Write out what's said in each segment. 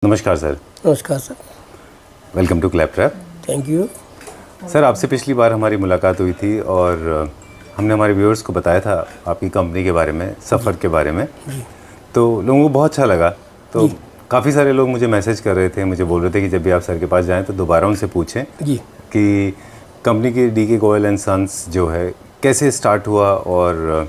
नमस्कार सर। नमस्कार sir. Welcome to Claptrap. Thank you sir, आपसे पिछली बार हमारी मुलाकात हुई थी और हमने हमारे व्यूअर्स को बताया था आपकी कंपनी के बारे में, सफ़र के बारे में। तो लोगों को बहुत अच्छा लगा। तो काफ़ी सारे लोग मुझे मैसेज कर रहे थे, मुझे बोल रहे थे कि जब भी आप सर के पास जाएं तो दोबारा उनसे पूछें कि कंपनी की डी.के. गोयल एंड सन्स जो है कैसे स्टार्ट हुआ और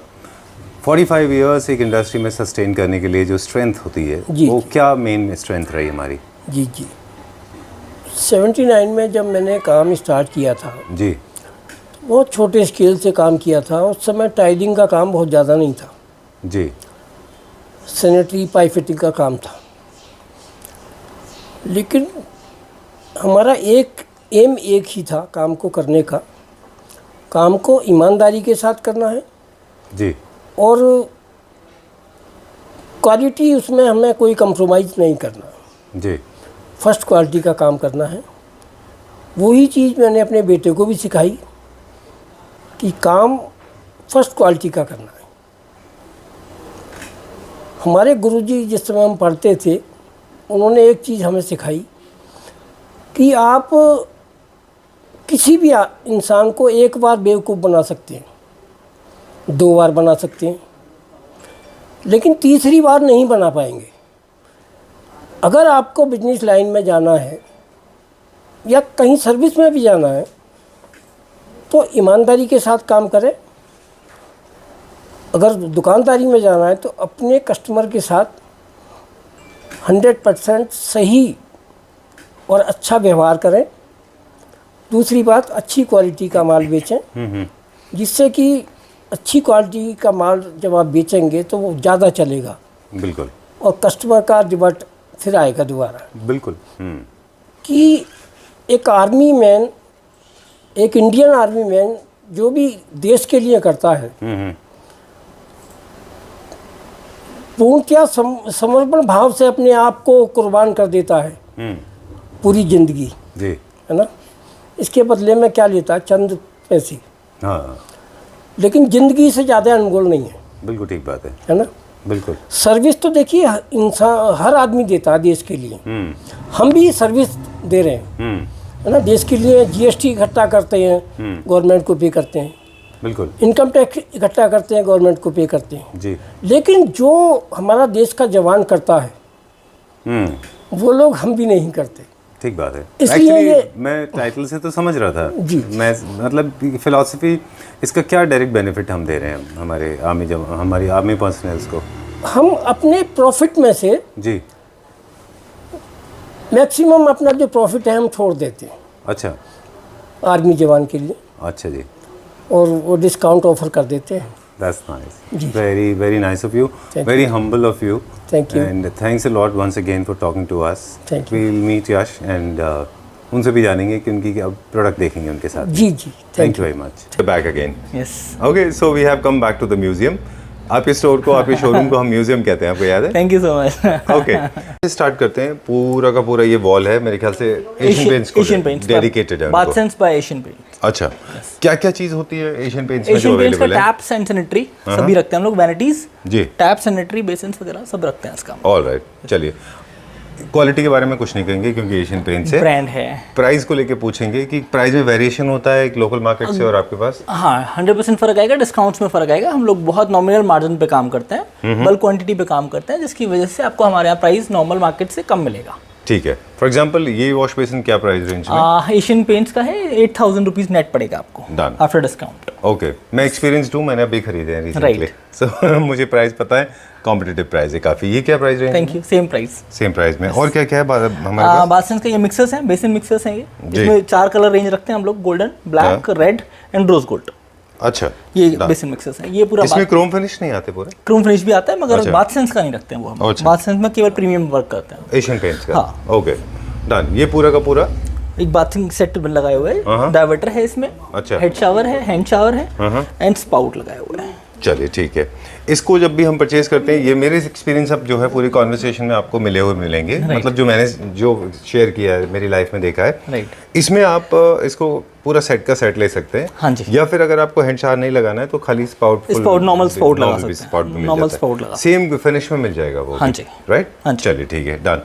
45 इयर्स एक इंडस्ट्री में सस्टेन करने के लिए जो स्ट्रेंथ होती है वो क्या मेन स्ट्रेंथ रही हमारी? जी 79 में जब मैंने काम स्टार्ट किया था जी, बहुत छोटे स्केल से काम किया था। उस समय टाइलिंग का काम बहुत ज़्यादा नहीं था जी, सैनिटरी पाइप फिटिंग का काम था। लेकिन हमारा एक ही था काम को करने का। काम को ईमानदारी के साथ करना है जी, और क्वालिटी उसमें हमें कोई कंप्रोमाइज़ नहीं करना जी, फर्स्ट क्वालिटी का काम करना है। वही चीज़ मैंने अपने बेटे को भी सिखाई कि काम फर्स्ट क्वालिटी का करना है। हमारे गुरुजी जिस समय हम पढ़ते थे उन्होंने एक चीज़ हमें सिखाई कि आप किसी भी इंसान को एक बार बेवकूफ़ बना सकते हैं, 2 बार बना सकते हैं, लेकिन तीसरी बार नहीं बना पाएंगे। अगर आपको बिजनेस लाइन में जाना है या कहीं सर्विस में भी जाना है तो ईमानदारी के साथ काम करें। अगर दुकानदारी में जाना है तो अपने कस्टमर के साथ 100% सही और अच्छा व्यवहार करें। दूसरी बात, अच्छी क्वालिटी का माल बेचें, जिससे कि अच्छी क्वालिटी का माल जब आप बेचेंगे तो वो ज़्यादा चलेगा। बिल्कुल। और कस्टमर का रिवर्ट फिर आएगा दोबारा। बिल्कुल। कि एक आर्मी मैन, एक इंडियन आर्मी मैन जो भी देश के लिए करता है पूर्णतया समर्पण भाव से अपने आप को कुर्बान कर देता है पूरी जिंदगी जी, है ना। इसके बदले में क्या लेता है? चंद पैसे। हाँ, लेकिन ज़िंदगी से ज़्यादा अनमोल नहीं है। बिल्कुल ठीक बात है ना। बिल्कुल। सर्विस तो देखिए इंसान, हर आदमी देता है देश के लिए। हम भी सर्विस दे रहे हैं, है ना। देश के लिए जीएसटी इकट्ठा करते हैं, गवर्नमेंट को पे करते हैं। बिल्कुल। इनकम टैक्स इकट्ठा करते हैं, गवर्नमेंट को पे करते हैं जी। लेकिन जो हमारा देश का जवान करता है वो लोग हम भी नहीं करते। ठीक बात है। इसलिए ये मैं टाइटल से तो समझ रहा था जी। मैं मतलब फिलॉसफी, इसका क्या डायरेक्ट बेनिफिट हम दे रहे हैं हमारी आर्मी पर्सनल्स को? हम अपने प्रॉफिट में से जी, मैक्सिमम अपना जो प्रॉफिट है हम छोड़ देते हैं। अच्छा, आर्मी जवान के लिए। अच्छा जी। और वो डिस्काउंट ऑफर कर देते हैं। That's nice. Very nice of you. Very humble of you. Thank you. And thanks a lot once again for talking to us. Thank you. We'll meet Yash and उनसे भी जानेंगे कि उनकी अब प्रोडक्ट देखेंगे उनके साथ। जी। Thank you very much. Back again. Yes. Okay, so we have come back to the museum. आपके स्टोर को, आपके शोरूम को हम म्यूजियम कहते हैं, आपको याद है? Thank you so much. Okay, start करते हैं। पूरा का पूरा ये वॉल है, मेरे ख्याल से एशियन पेंट्स डेडिकेटेड है। बाथसेंस बाय एशियन पेंट्स। अच्छा, क्या क्या चीज होती है एशियन पेंट्स में जो एशियन पेंट्स का? अवेलेबल है? टैप्स एंड सैनिटरी सभी रखते हैं हम लोग, वैनिटीज जी, टैप, सैनिटरी, बेसिन्स वगैरह सब रखते हैं इसका। ऑलराइट, चलिए। क्वालिटी के बारे में कुछ नहीं कहेंगे क्योंकि एशियन पेंट्स है, ब्रांड है। प्राइस को लेके पूछेंगे कि प्राइस में वेरिएशन होता है एक लोकल मार्केट से और आपके पास? हाँ, 100% फर्क आएगा। डिस्काउंट्स में फर्क आएगा। हम लोग बहुत नॉमिनल मार्जिन पे काम करते हैं, बल्क क्वांटिटी पे काम करते हैं, जिसकी वजह से आपको हमारे यहाँ प्राइस नॉर्मल मार्केट से कम मिलेगा। ठीक है। फॉर एग्जांपल ये वॉश बेसिन क्या प्राइस रेंज में? एशियन पेंट्स का है 8000 रुपीज नेट पड़ेगा आपको Done. After discount. ओके, मैं एक्सपीरियंस दूं, मैंने अभी खरीदे हैं रिसेंटली, सो मुझे प्राइस पता है, कॉम्पिटिटिव प्राइस है काफ़ी। ये क्या price range? Thank you. Same price, same price में। और क्या क्या है हमारे पास? बाथसेंस का ये मिक्सर्स हैं, बेसिन मिक्सर्स हैं ये, जिसमें 4 कलर रेंज रखते हैं हम लोग, golden, black, red and rose gold. अच्छा, ये बेसिन मिक्सर्स हैं। ये पूरा इसमें क्रोम फिनिश नहीं आते पूरे? क्रोम फिनिश भी आता है मगर बाथसेंस का नहीं रखते हैं वो हम। बाथसेंस में केवल प्रीमियम वर्क करते हैं एशियन पेंट्स का। हाँ। Okay, done. ये पूरा का पूरा एक बाथिंग सेट लगाए हुए है, डाइवर्टर है इसमें, अच्छा, हेड शावर है, हैंड शावर है एंड स्पाउट लगाया हुआ है। चलिए ठीक है। इसको जब भी हम परचेज करते हैं, ये मेरे एक्सपीरियंस अब जो है पूरी कॉन्वर्सेशन में आपको मिले हुए मिलेंगे, मतलब जो मैंने जो शेयर किया है मेरी लाइफ में देखा है, इसमें आप इसको पूरा सेट का सेट ले सकते हैं। हाँ जी। या फिर अगर आपको हैंड शावर नहीं लगाना है तो खाली स्पाउट नॉर्मल स्पाउट लगा सकते हैं, नॉर्मल स्पाउट लगा, सेम फिनिश में मिल जाएगा वो। हाँ जी, राइट। हाँ जी। चलिए ठीक है, डन।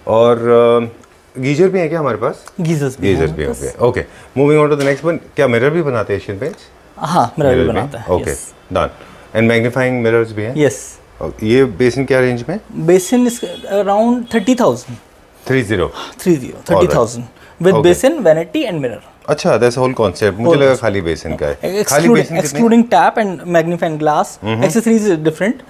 और गीजर भी है क्या हमारे पास? गीजर्स भी गीजर भी okay okay. Moving on to the next one, क्या मिरर भी बनाते हैं एशियन पेंट्स? हाँ, मिरर भी बनाता है। Okay done. And magnifying mirrors भी हैं? यस। ये बेसिन क्या रेंज में? Basin is around 30,000। 30,000 with basin, vanity and mirror. अच्छा, दैट्स होल कॉन्सेप्ट। मुझे लगा खाली बेसिन का है। खाली basin excluding tap and magnifying glass, accessories is different,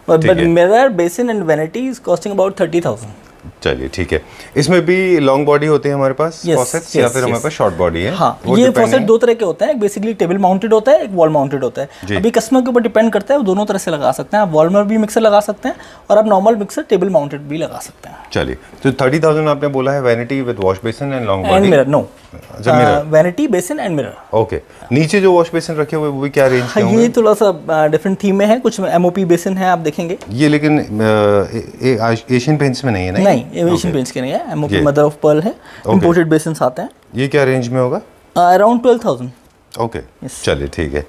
but mirror, basin and vanity is costing about 30,000। चलिए ठीक है। इसमें भी लॉन्ग बॉडी होते हैं हमारे पास फॉसेट्स, या फिर हमारे पास शॉर्ट बॉडी है? हाँ, ये फॉसेट दो तरह के होते हैं, एक बेसिकली टेबल माउंटेड होता है, एक वॉल माउंटेड होता है। अभी कस्टमर के ऊपर डिपेंड करता है, वो दोनों तरह से लगा सकते हैं। आप वॉल में भी मिक्सर लगा सकते हैं और आप नॉर्मल मिक्सर टेबल माउंटेड भी लगा सकते हैं। चलिए, तो 30,000 आपने बोला है vanity with wash basin and long body and mirror. No, अच्छा, mirror, vanity, basin and mirror. Okay. नीचे जो वॉश बेसिन रखे हुए वो भी क्या रेंज के होंगे? ये थोड़ा सा डिफरेंट थीम में है, कुछ एमओपी बेसिन है, आप देखेंगे। ये लेकिन एशियन पेंट्स में नहीं है? नहीं, एशियन पेंट्स के नहीं है, एमओपी मदर ऑफ पर्ल है। इंपोर्टेड बेसिन्स आते हैं। ये क्या रेंज में होगा? अराउंड 12,000। ओके, चलिए ठीक है।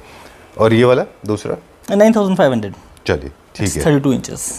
और ये वाला दूसरा? 9,500। चलिए ठीक है। 32 इंचेस।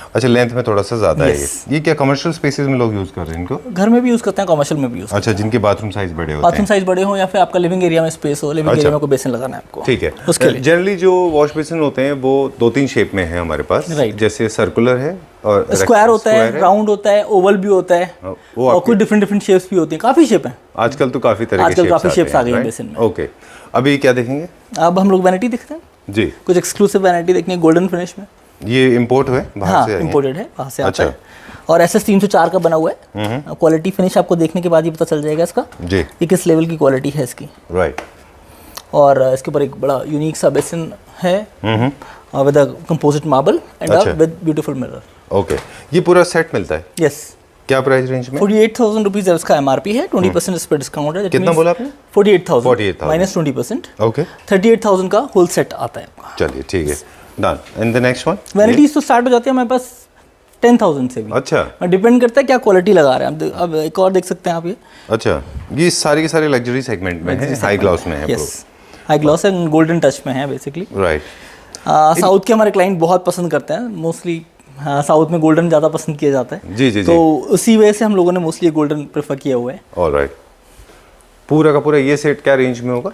अच्छा, लेंथ में थोड़ा सा ज़्यादा है ये क्या कमर्शियल स्पेसेस में लोग यूज़ कर रहे हैं इनको? घर में भी यूज़ करते हैं, कमर्शियल में भी यूज़। अच्छा, जिनके बाथरूम साइज बड़े होते बाथरूम साइज बड़े हो या फिर आपका लिविंग एरिया में स्पेस हो, लिविंग एरिया में कोई बेसिन लगाना है आपको, ठीक है। उसके लिए जनरली जो वॉश बेसिन होते हैं वो 2-3 शेप में है हमारे पास, जैसे सर्कुलर है और स्क्वायर होता है, राउंड होता है, ओवल भी होता है, और कुछ डिफरेंट शेप्स भी होती हैं। काफ़ी शेप हैं आजकल, तो काफ़ी तरह के शेप्स आ गए हैं बेसिन में। ओके, अभी क्या देखेंगे? अब हम लोग वैनिटी देखते हैं जी। कुछ एक्सक्लूसिव वैनिटी देखनी है गोल्डन फिनिश में। ये इंपोर्ट है बाहर से? इंपोर्टेड है, बाहर से आता है। और SS 304 का बना हुआ है। क्वालिटी फिनिश आपको देखने के बाद ही पता चल जाएगा इसका जी, ये किस लेवल की क्वालिटी है इसकी। राइट। और इसके ऊपर एक बड़ा यूनिक सा बेसिन है with a composite marble and with beautiful mirror. Okay, ये पूरा सेट मिलता है? यस। क्या प्राइस रेंज में? 48,000 रुपीज इसका MRP है, 20% इस पर डिस्काउंट है। कितना बोला आपने? 48,000 माइनस 20%। ओके, 38,000 का होल सेट आता है आपका। चलिए ठीक है, done. And the next one? Vanities तो स्टार्ट हो जाती है हमारे पास 10,000 से भी। अच्छा, डिपेंड करता है क्या क्वालिटी लगा रहे हैं। अब एक और देख सकते हैं आप ये। अच्छा, ये सारे के सारे लग्जरी सेगमेंट में है, हाई ग्लॉस में है? Yes, high gloss and golden touch में है बेसिकली। राइट। साउथ के हमारे क्लाइंट बहुत पसंद करते हैं, मोस्टली साउथ में गोल्डन ज़्यादा पसंद किया जाता है। जी जी जी। तो उसी वजह से हम लोगों ने मोस्टली गोल्डन प्रेफर किया हुआ है। ऑलराइट। पूरा का पूरा ये सेट क्या रेंज में होगा?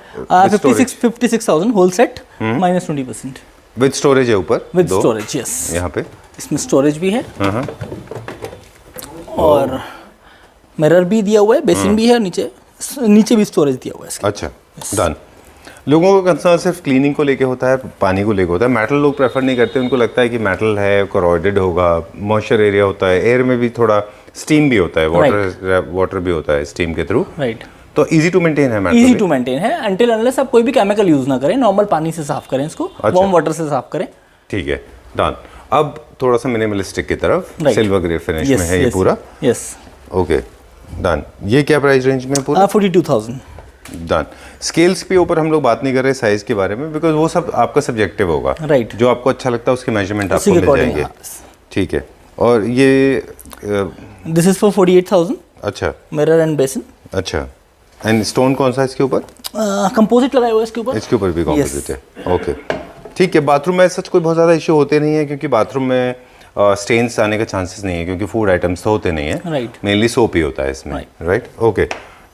56,000 whole set minus 20%। With storage है ऊपर? With storage, yes. यहाँ पे इसमें स्टोरेज भी है और मिरर भी दिया हुआ है, बेसिन भी है, नीचे भी स्टोरेज दिया हुआ है इसके। अच्छा, डन। लोगों का कंसर्न सिर्फ क्लीनिंग को लेके होता है, पानी को लेके होता है। मेटल लोग प्रेफर नहीं करते, उनको लगता है कि मेटल है, कोरोडेड होगा, मॉइस्चर एरिया होता है, एयर में भी थोड़ा स्टीम भी होता है, वाटर भी होता है स्टीम के थ्रू। राइट। तो इजी टू मेंटेन है मेटल? इजी टू मेंटेन है अनटिल अनलेस आप कोई भी केमिकल यूज ना करें, नॉर्मल पानी से साफ करें इसको, वार्म वाटर से साफ करें। ठीक है, डन। अब थोड़ा सा मिनिमलिस्टिक की तरफ, सिल्वर ग्रे फिनिश में है ये पूरा? यस। Okay, done. ये क्या प्राइस रेंज में पूरा? 42,000। डन। स्केल्स के ऊपर हम लोग बात नहीं कर रहे साइज के बारे में, बिकॉज वो सब आपका सब्जेक्टिव होगा। राइट। जो आपको अच्छा लगता है उसके मेजरमेंट आपको मिल जाएंगे। ठीक है। और ये दिस इज फॉर 48,000। अच्छा, मिरर एंड बेसिन। अच्छा। एंड स्टोन कौन सा इसके ऊपर? कंपोजिट लगाया हुआ है इसके ऊपर। इसके ऊपर भी कंपोजिट है। ओके, ठीक है। बाथरूम में सच कोई बहुत ज़्यादा इश्यू होते नहीं है, क्योंकि बाथरूम में स्टेन्स आने का चांसेस नहीं है, क्योंकि फूड आइटम्स तो होते नहीं है। राइट। मेनली सोप ही होता है इसमें। राइट। Okay,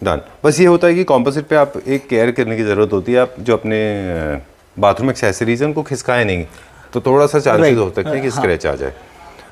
done. बस ये होता है कि कॉम्पोजिट पे आप एक केयर करने की ज़रूरत होती है। आप जो अपने बाथरूम एक्सेसरीज हैं उनको खिसकाए नहीं, तो थोड़ा सा चांसेस हो सकते हैं कि स्क्रैच आ जाए।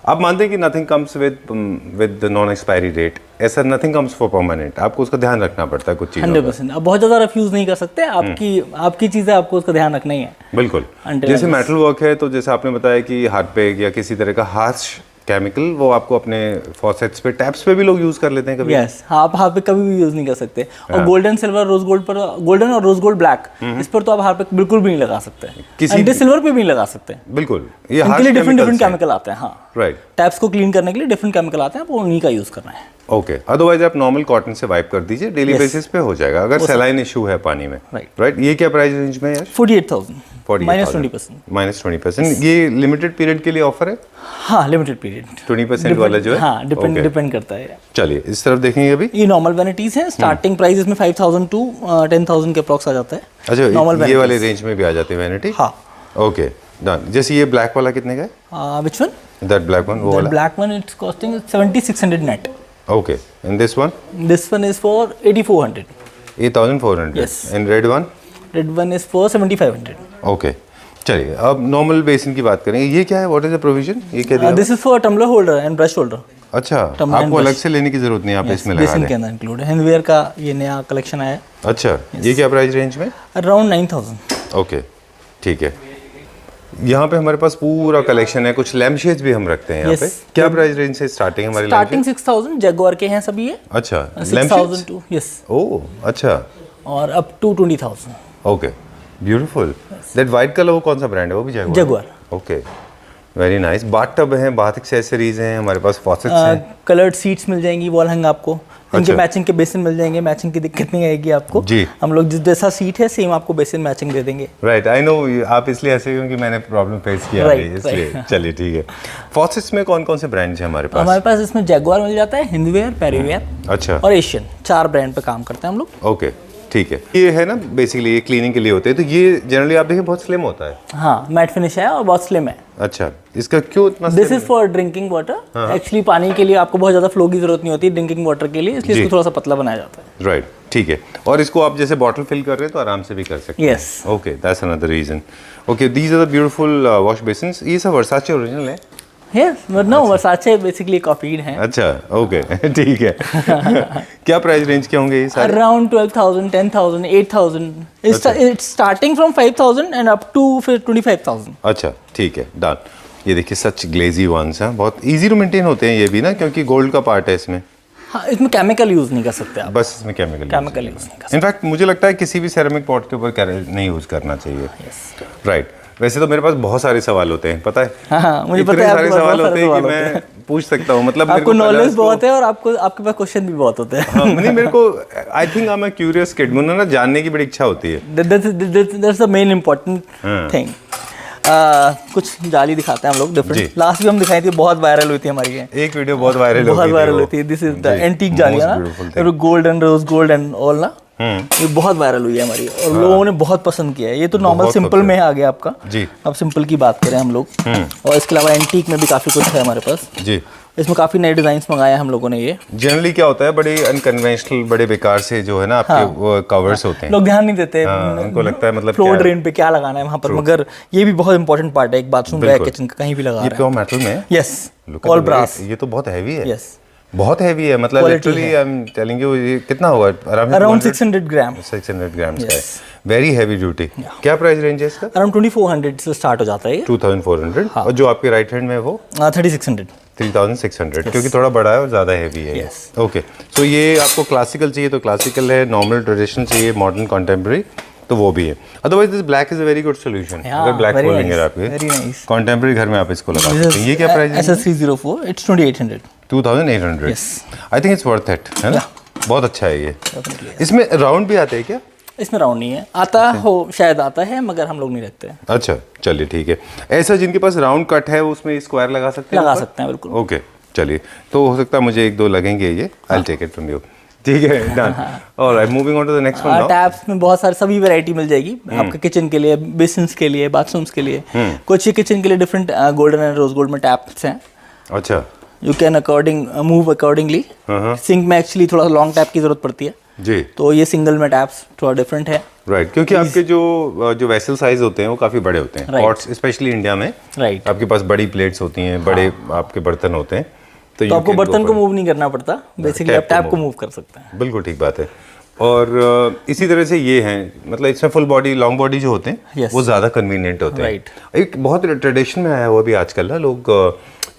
आप मानते हैं कि nothing comes with non expiry date, ऐसा नथिंग कम्स फॉर परमानेंट, आपको उसका ध्यान रखना पड़ता है कुछ चीज़ों का। 100%। अब बहुत ज़्यादा रिफ्यूज़ नहीं कर सकते, आपकी चीज़ें आपको उसका ध्यान रखना ही है। बिल्कुल। जैसे मेटल वर्क है, तो जैसे आपने बताया कि हार्डपैक या किसी तरह का हार्श केमिकल वो आपको अपने फॉसेट्स पे, टैप्स पे भी लोग यूज कर लेते हैं कभी। यस, आप हाथ पे कभी भी यूज नहीं कर सकते। और गोल्डन सिल्वर रोज गोल्ड पर, गोल्डन और रोज गोल्ड ब्लैक, इस पर तो आप हाथ पे बिल्कुल भी नहीं लगा सकते। एंटी सिल्वर पे भी नहीं लगा सकते। बिल्कुल, ये इनके लिए डिफरेंट केमिकल आते हैं। हाँ, राइट। टैप्स को क्लीन करने के लिए डिफरेंट केमिकल आते हैं, आपको उन्हीं का यूज करना है। ओके, अदरवाइज आप नॉर्मल कॉटन से वाइप कर दीजिए, डेली बेसिस पे हो जाएगा, अगर सलाइन इशू है पानी में। राइट। ये क्या प्राइस रेंज में है? 48,000 माइनस 20%। माइनस 20%। ये लिमिटेड पीरियड के लिए ऑफर है? हाँ, लिमिटेड पीरियड। 20% वाला जो है? हाँ, डिपेंड करता है। चलिए इस तरफ देखेंगे अभी। ये नॉर्मल वैनिटीज हैं, स्टार्टिंग प्राइस इसमें 5,000 टू 10,000 के अप्रॉक्स आ जाता है। अच्छा, नॉर्मल ये वाले रेंज में भी आ जाती है वैनिटी? हाँ। Okay, done. जैसे ये ब्लैक वाला कितने का है? Which one? That black one, वो वाला? Black one it's costing 7,600 net. Okay. And this one? This one is for 8400. 8,400. Yes. And red one? Red one is for 7500. Okay. चलिए अब नॉर्मल बेसिन की बात करें, ये क्या है, व्हाट इज द प्रोविजन, ये क्या दिया? This is for tumbler holder and brush holder. अच्छा, tumbler and आपको अलग brush. से लेने की जरूरत नहीं, आप इसमें लगा बेसिन के दें। अंदर इंक्लूड है। हैंडवेयर का ये नया कलेक्शन आया है। अच्छा, ये क्या प्राइस रेंज में? अराउंड 9000। ओके, ठीक है। यहाँ पे हमारे पास पूरा कलेक्शन है, कुछ लैम्प शेड्स भी हम रखते हैं यहाँ Yes. पे। क्या प्राइस रेंज से स्टार्टिंग हमारी लैम्प स्टार्टिंग 6000 जगुआर के हैं सभी ये। अच्छा, lamp 6000 shades? Too yes, oh, अच्छा, और up to 20000। Okay, beautiful. That white colour वो कौन सा ब्रांड है, वो भी Jaguar? Jaguar. Okay, very nice. Bathtub है, बाथ एक्सेसरीज हैं हमारे पास, फॉसेट्स हैं। कलर्ड सीट्स मिल जाएंगी, वॉल हैंग आपको। इनके अच्छा। मैचिंग के बेसिन मिल जाएंगे, मैचिंग की दिक्कत नहीं आएगी आपको। जी। हम लोग जिस जैसा सीट है सेम आपको बेसिन मैचिंग दे देंगे। राइट, आई नो, आप इसलिए ऐसे क्योंकि मैंने प्रॉब्लम फेस किया Right, है, इसलिए। right. चलिए ठीक है। फॉसेट्स में कौन कौन से ब्रांड्स हैं हमारे हमारे पास? पास इसमें जगुआर मिल जाता है, हिंदवेयर, पेरीवेयर अच्छा, और एशियन, 4 ब्रांड पे काम करते हैं हम लोग। ओके, ठीक है। ये है ना बेसिकली ये क्लीनिंग के लिए होते हैं, तो ये जनरली आप देखें बहुत स्लिम होता है। हाँ, मैट फिनिश है और बहुत स्लिम है। अच्छा, इसका क्यों इतना this slim is for drinking water. Actually पानी के लिए आपको बहुत ज़्यादा फ्लो की जरूरत नहीं होती ड्रिंकिंग वाटर के लिए, इसलिए जी। इसको थोड़ा सा पतला बनाया जाता है। राइट, ठीक है। और इसको आप जैसे बॉटल फिल कर रहे हैं तो आराम से भी कर सकते हैं। Yes. Okay, that's another reason. Okay, these are the beautiful wash basins. ये सब वर्साचे ओरिजिनल है? Yes, but no, Versace basically copied हैं। अच्छा, ओके, ठीक है। क्या प्राइस रेंज के होंगे ये सारे? Around 12,000, 10,000, 8,000। It's starting from 5,000 and up to फिर 25,000। अच्छा, ठीक है, डन। ये देखिए सच ग्लेजी वंस हैं, बहुत इजी टू मेंटेन होते हैं ये भी ना, क्योंकि गोल्ड का पार्ट है इसमें। हाँ, इसमें केमिकल यूज़ नहीं कर सकते आप। बस इसमें केमिकल यूज़ नहीं कर सकते। इनफैक्ट मुझे लगता है किसी भी सेरेमिक पॉट के ऊपर नहीं यूज़ करना चाहिए। Yes. राइट। वैसे तो मेरे पास बहुत सारे सवाल होते हैं, पता है? हाँ, मुझे इतने पता है, सारे आपके पास सवाल बहुत होते सारे हैं कि सवाल मैं होते पूछ सकता हूँ, मतलब मेरे आपको को नॉलेज colours को- बहुत है और आपके पास क्वेश्चन भी बहुत होते हैं। हाँ, नहीं, मेरे को I think I am a curious kid, मुझे ना जानने की बड़ी इच्छा होती है। That's the main important thing. कुछ जाली दिखाते हैं हम लोग डिफरेंट। लास्ट भी हम दिखाई थी, बहुत वायरल हुई थी हमारी ये। एक वीडियो बहुत वायरल बहुत वायरल हुई थी। दिस इज द एंटीक जाली है ना, gold and rose gold and all ना, ये बहुत वायरल हुई है हमारी और लोगों ने बहुत पसंद किया है। ये तो नॉर्मल सिंपल में आ गया आपका जी। अब सिंपल की बात करें हम लोग, और इसके अलावा एंटीक में भी काफ़ी कुछ है हमारे पास जी। इसमें काफ़ी नए डिज़ाइंस मंगाए हैं हम लोगों ने। ये जनरली क्या होता है, बड़े अनकन्वेंशनल, बड़े बेकार से जो है ना आपके वो कवर्स होते हैं, लोग ध्यान नहीं देते, उनको लगता है मतलब फ्लोर क्या- ड्रेन पे क्या लगाना है वहाँ पर, मगर ये भी बहुत इंपॉर्टेंट पार्ट है एक बाथरूम का, किचन का, कहीं भी लगा ये रहे प्योर मेटल में है? हैं। Yes, Look at all the brass. weight. ये तो बहुत हैवी है। यस, बहुत हैवी है, मतलब Quality लिटरली है। आई एम टेलिंग यू, ये कितना होगा? अराउंड 600 ग्राम, 600 ग्राम्स का है। Yes. Very heavy duty. क्या प्राइस रेंज है इसका? अराउंड 2400 से स्टार्ट हो जाता है ये। 2400। और जो आपके राइट हैंड में है वो 3600। 3600, क्योंकि थोड़ा बड़ा है और ज़्यादा हैवी है। Yes. ओके, सो ये आपको क्लासिकल चाहिए तो क्लासिकल है, नॉर्मल ट्रेडिशनल चाहिए, मॉडर्न कंटेम्प्रेरी तो वो भी है। Otherwise this black is a very good solution. Yeah, अगर ब्लैक very फोल्डिंग है nice, आपके, very nice. कंटेम्प्रेरी घर में आप इसको लगा सकते हैं। ये क्या प्राइस है? SS304, it's 2800। 2800। Yes. I think it's worth it, है ना? बहुत अच्छा है ये। इसमें राउंड भी आते हैं क्या? इसमें राउंड नहीं है, आता हो शायद आता है मगर हम लोग नहीं रखते हैं। अच्छा, चलिए ठीक है। ऐसा जिनके पास राउंड कट है वो उसमें स्क्वायर लगा सकते हैं? लगा सकते हैं बिल्कुल। ओके, चलिए, तो हो सकता है मुझे एक दो लगेंगे ये, I take it from you. ठीक है, done. Alright, moving on to the next one now. Taps में बहुत सारे सभी वैरायटी मिल जाएगी आपके किचन के लिए, बेसिन्स के लिए, बाथरूम्स के लिए। कुछ किचन के लिए different golden and rose gold में टैप्स हैं। अच्छा, you can move accordingly. Sink में एक्चुअली थोड़ा लॉन्ग टैप की जरूरत पड़ती है, जी। तो ये सिंगल में टैप्स थोड़ा डिफरेंट है। राइट, क्योंकि आपके जो वेसल साइज होते हैं वो काफ़ी बड़े होते हैं, Right. पॉट्स स्पेशली इंडिया में। राइट, आपके पास बड़ी प्लेट्स होती हैं, बड़े आपके बर्तन होते हैं, तो you आपको can बर्तन go को for- मूव नहीं करना पड़ता, बेसिकली tap आप टैप को को move. मूव कर सकते हैं। बिल्कुल ठीक बात है। और इसी तरह से ये हैं, मतलब इसमें फुल बॉडी, लॉन्ग बॉडी जो होते हैं Yes. वो ज़्यादा कन्वीनियंट होते हैं। Right. एक बहुत ट्रेडिशन में आया हुआ भी आजकल ना, लोग